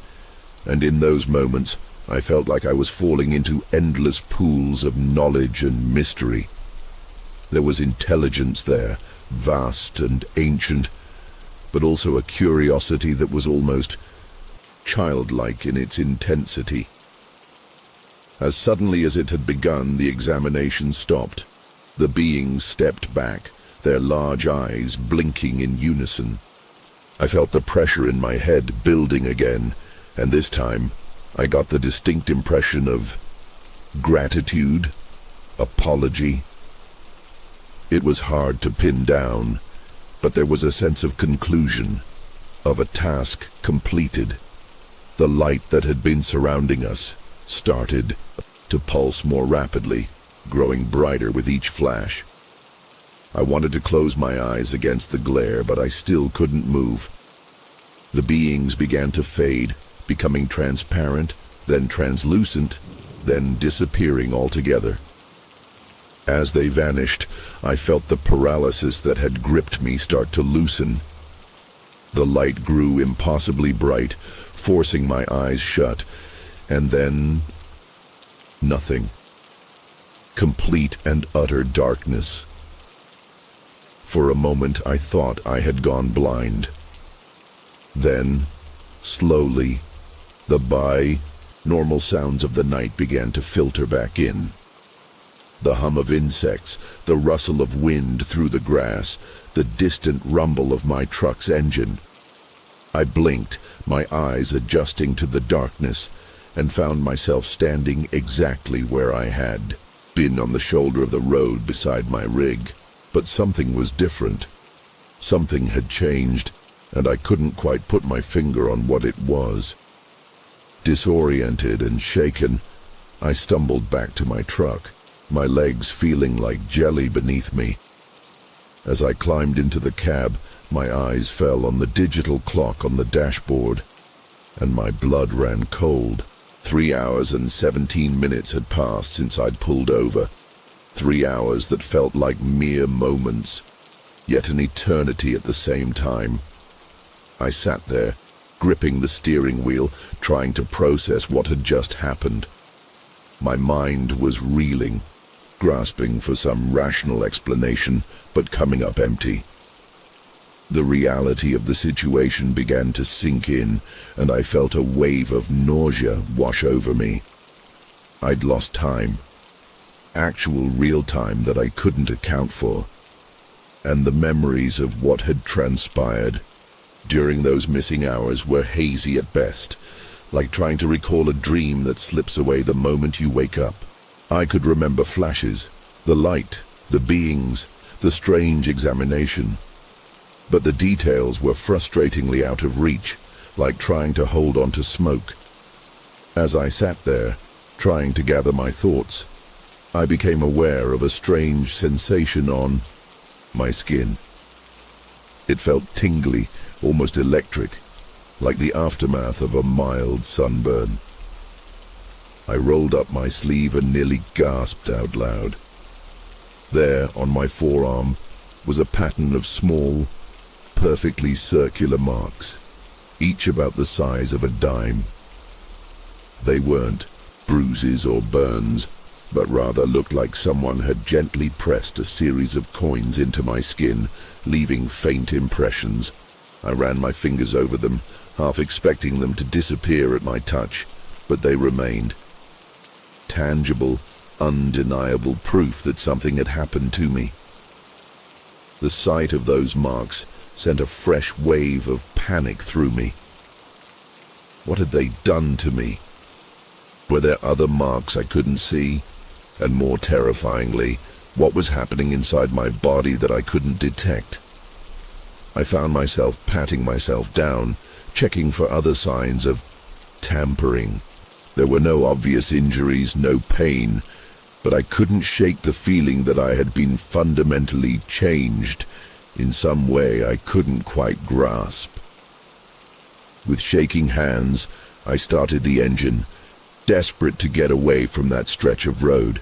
and in those moments, I felt like I was falling into endless pools of knowledge and mystery. There was intelligence there, vast and ancient, but also a curiosity that was almost childlike in its intensity. As suddenly as it had begun, the examination stopped. The beings stepped back, their large eyes blinking in unison. I felt the pressure in my head building again, and this time I got the distinct impression of gratitude, apology. It was hard to pin down, but there was a sense of conclusion, of a task completed. The light that had been surrounding us started to pulse more rapidly, growing brighter with each flash. I wanted to close my eyes against the glare, but I still couldn't move. The beings began to fade, becoming transparent, then translucent, then disappearing altogether. As they vanished, I felt the paralysis that had gripped me start to loosen. The light grew impossibly bright, forcing my eyes shut, and then nothing. Complete and utter darkness. For a moment I thought I had gone blind. Then, slowly, the normal sounds of the night began to filter back in. The hum of insects, the rustle of wind through the grass, the distant rumble of my truck's engine. I blinked, my eyes adjusting to the darkness, and found myself standing exactly where I had been, on the shoulder of the road beside my rig. But something was different. Something had changed, and I couldn't quite put my finger on what it was. Disoriented and shaken, I stumbled back to my truck, my legs feeling like jelly beneath me. As I climbed into the cab, my eyes fell on the digital clock on the dashboard, and my blood ran cold. 3 hours and 17 minutes had passed since I'd pulled over. 3 hours that felt like mere moments, yet an eternity at the same time. I sat there, gripping the steering wheel, trying to process what had just happened. My mind was reeling, grasping for some rational explanation, but coming up empty. The reality of the situation began to sink in, and I felt a wave of nausea wash over me. I'd lost time. Actual real time that I couldn't account for. And the memories of what had transpired during those missing hours were hazy at best, like trying to recall a dream that slips away the moment you wake up. I could remember flashes, the light, the beings, the strange examination. But the details were frustratingly out of reach, like trying to hold on to smoke. As I sat there, trying to gather my thoughts, I became aware of a strange sensation on my skin. It felt tingly, almost electric, like the aftermath of a mild sunburn. I rolled up my sleeve and nearly gasped out loud. There, on my forearm, was a pattern of small, perfectly circular marks, each about the size of a dime. They weren't bruises or burns, but rather looked like someone had gently pressed a series of coins into my skin, leaving faint impressions. I ran my fingers over them, half expecting them to disappear at my touch, but they remained. Tangible, undeniable proof that something had happened to me. The sight of those marks sent a fresh wave of panic through me. What had they done to me? Were there other marks I couldn't see? And more terrifyingly, what was happening inside my body that I couldn't detect? I found myself patting myself down, checking for other signs of tampering. There were no obvious injuries, no pain, but I couldn't shake the feeling that I had been fundamentally changed in some way I couldn't quite grasp. With shaking hands, I started the engine, desperate to get away from that stretch of road.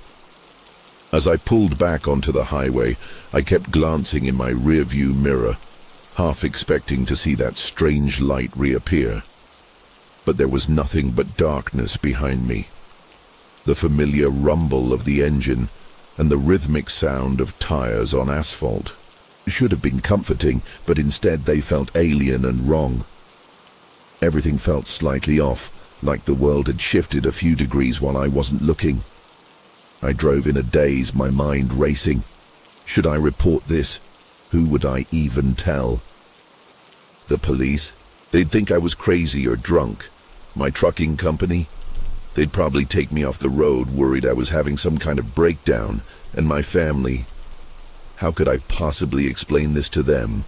As I pulled back onto the highway, I kept glancing in my rearview mirror, half expecting to see that strange light reappear. But there was nothing but darkness behind me. The familiar rumble of the engine and the rhythmic sound of tires on asphalt should have been comforting, but instead they felt alien and wrong. Everything felt slightly off, like the world had shifted a few degrees while I wasn't looking. I drove in a daze, my mind racing. Should I report this? Who would I even tell? The police? They'd think I was crazy or drunk. My trucking company? They'd probably take me off the road, worried I was having some kind of breakdown. And my family? How could I possibly explain this to them?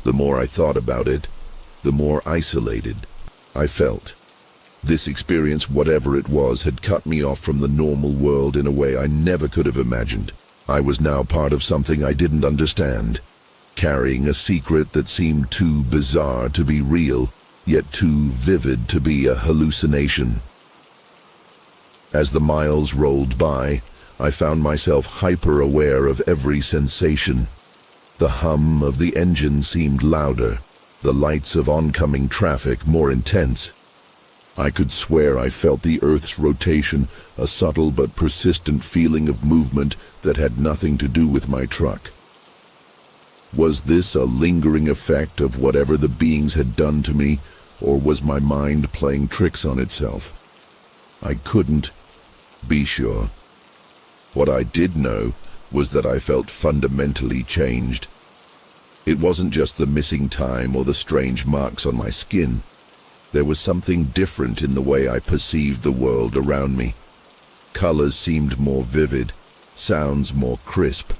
The more I thought about it, the more isolated I felt. This experience, whatever it was, had cut me off from the normal world in a way I never could have imagined. I was now part of something I didn't understand, carrying a secret that seemed too bizarre to be real, yet too vivid to be a hallucination. As the miles rolled by, I found myself hyper-aware of every sensation. The hum of the engine seemed louder, the lights of oncoming traffic more intense. I could swear I felt the Earth's rotation, a subtle but persistent feeling of movement that had nothing to do with my truck. Was this a lingering effect of whatever the beings had done to me, or was my mind playing tricks on itself? I couldn't be sure. What I did know was that I felt fundamentally changed. It wasn't just the missing time or the strange marks on my skin. There was something different in the way I perceived the world around me. Colors seemed more vivid, sounds more crisp.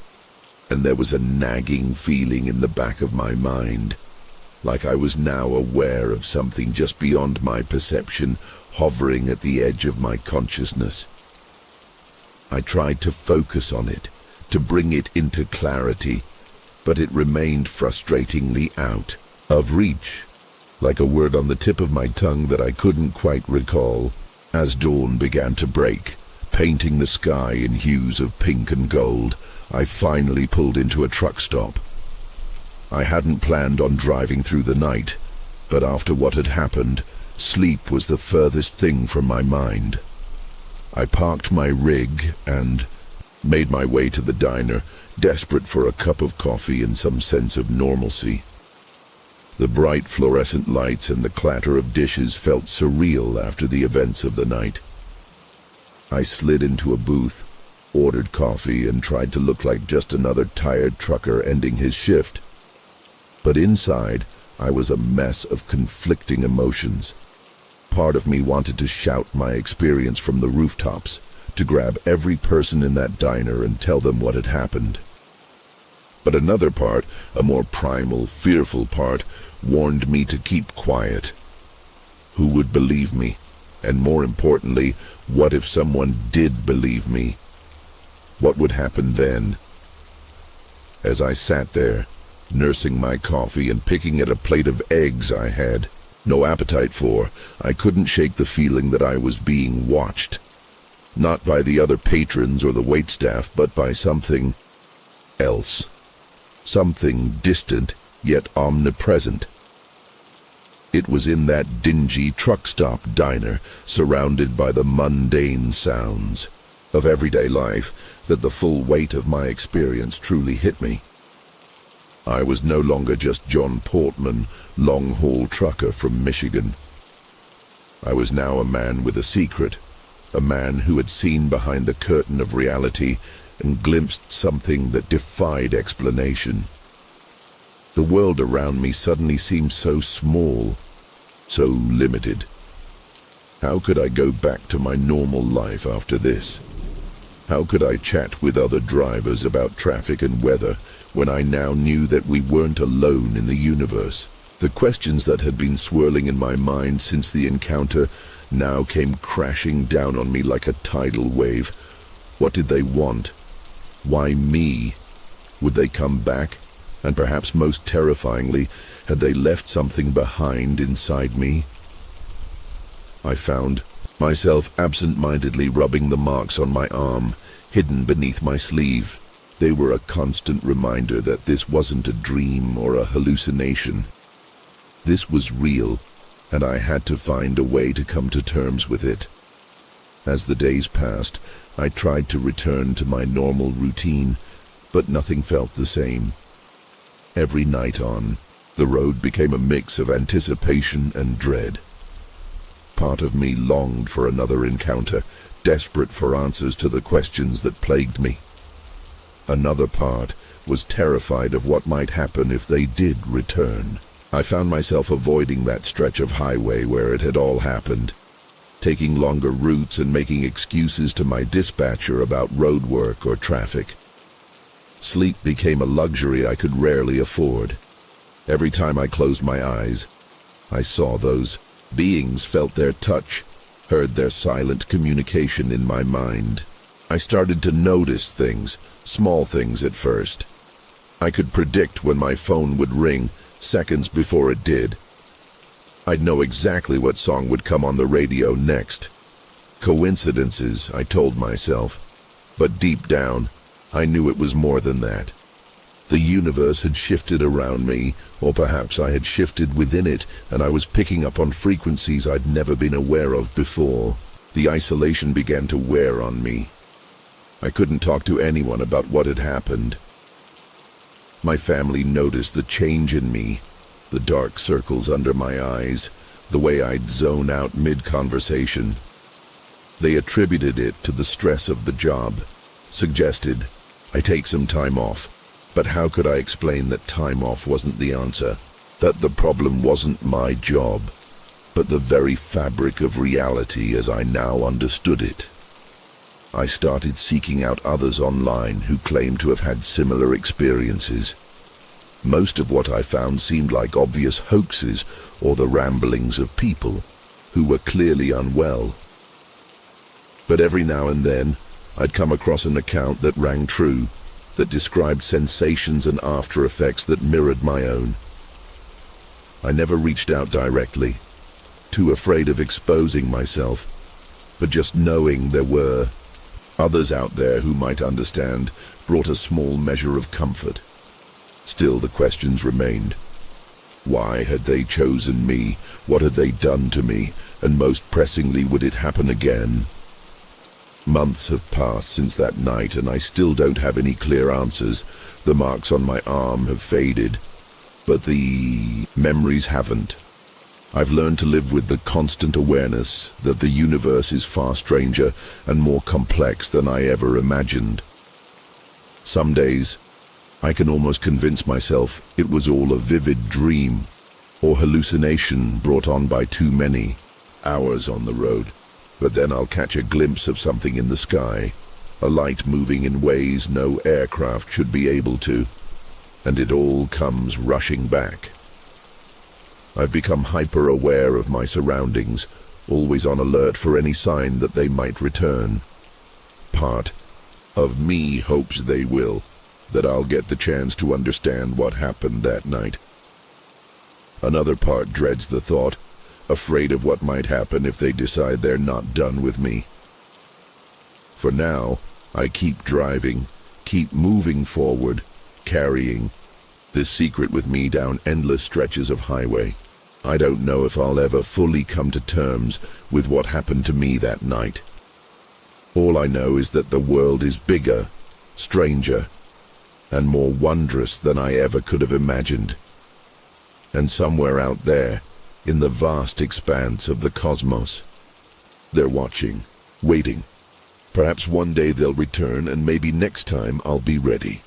and there was a nagging feeling in the back of my mind, like I was now aware of something just beyond my perception, hovering at the edge of my consciousness. I tried to focus on it, to bring it into clarity, but it remained frustratingly out of reach, like a word on the tip of my tongue that I couldn't quite recall. As dawn began to break, painting the sky in hues of pink and gold, I finally pulled into a truck stop. I hadn't planned on driving through the night, but after what had happened, sleep was the furthest thing from my mind. I parked my rig and made my way to the diner, desperate for a cup of coffee and some sense of normalcy. The bright fluorescent lights and the clatter of dishes felt surreal after the events of the night. I slid into a booth, ordered coffee, and tried to look like just another tired trucker ending his shift. But inside, I was a mess of conflicting emotions. Part of me wanted to shout my experience from the rooftops, to grab every person in that diner and tell them what had happened. But another part, a more primal, fearful part, warned me to keep quiet. Who would believe me? And more importantly, what if someone did believe me? What would happen then? As I sat there, nursing my coffee and picking at a plate of eggs I had no appetite for, I couldn't shake the feeling that I was being watched. Not by the other patrons or the waitstaff, but by something else. Something distant, yet omnipresent. It was in that dingy truck stop diner, surrounded by the mundane sounds of everyday life, that the full weight of my experience truly hit me. I was no longer just John Portman, long-haul trucker from Michigan. I was now a man with a secret, a man who had seen behind the curtain of reality and glimpsed something that defied explanation. The world around me suddenly seemed so small, so limited. How could I go back to my normal life after this? How could I chat with other drivers about traffic and weather when I now knew that we weren't alone in the universe? The questions that had been swirling in my mind since the encounter now came crashing down on me like a tidal wave. What did they want? Why me? Would they come back? And perhaps most terrifyingly, had they left something behind inside me? I found myself absent-mindedly rubbing the marks on my arm, hidden beneath my sleeve. They were a constant reminder that this wasn't a dream or a hallucination. This was real, and I had to find a way to come to terms with it. As the days passed, I tried to return to my normal routine, but nothing felt the same. Every night on, the road became a mix of anticipation and dread. Part of me longed for another encounter, desperate for answers to the questions that plagued me. Another part was terrified of what might happen if they did return. I found myself avoiding that stretch of highway where it had all happened, taking longer routes and making excuses to my dispatcher about road work or traffic. Sleep became a luxury I could rarely afford. Every time I closed my eyes, I saw those beings, felt their touch, heard their silent communication in my mind. I started to notice things, small things at first. I could predict when my phone would ring, seconds before it did. I'd know exactly what song would come on the radio next. Coincidences, I told myself, but deep down, I knew it was more than that. The universe had shifted around me, or perhaps I had shifted within it, and I was picking up on frequencies I'd never been aware of before. The isolation began to wear on me. I couldn't talk to anyone about what had happened. My family noticed the change in me, the dark circles under my eyes, the way I'd zone out mid-conversation. They attributed it to the stress of the job, suggested I take some time off. But how could I explain that time off wasn't the answer? That the problem wasn't my job, but the very fabric of reality as I now understood it? I started seeking out others online who claimed to have had similar experiences. Most of what I found seemed like obvious hoaxes or the ramblings of people who were clearly unwell. But every now and then, I'd come across an account that rang true, that described sensations and after effects that mirrored my own. I never reached out directly, too afraid of exposing myself, but just knowing there were others out there who might understand brought a small measure of comfort. Still, the questions remained. Why had they chosen me? What had they done to me? And most pressingly, would it happen again? Months have passed since that night, and I still don't have any clear answers. The marks on my arm have faded, but the memories haven't. I've learned to live with the constant awareness that the universe is far stranger and more complex than I ever imagined. Some days, I can almost convince myself it was all a vivid dream or hallucination brought on by too many hours on the road. But then I'll catch a glimpse of something in the sky, a light moving in ways no aircraft should be able to, and it all comes rushing back. I've become hyper-aware of my surroundings, always on alert for any sign that they might return. Part of me hopes they will, that I'll get the chance to understand what happened that night. Another part dreads the thought, afraid of what might happen if they decide they're not done with me. For now, I keep driving, keep moving forward, carrying this secret with me down endless stretches of highway. I don't know if I'll ever fully come to terms with what happened to me that night. All I know is that the world is bigger, stranger, and more wondrous than I ever could have imagined. And somewhere out there, in the vast expanse of the cosmos, they're watching, waiting. Perhaps one day they'll return, and maybe next time I'll be ready.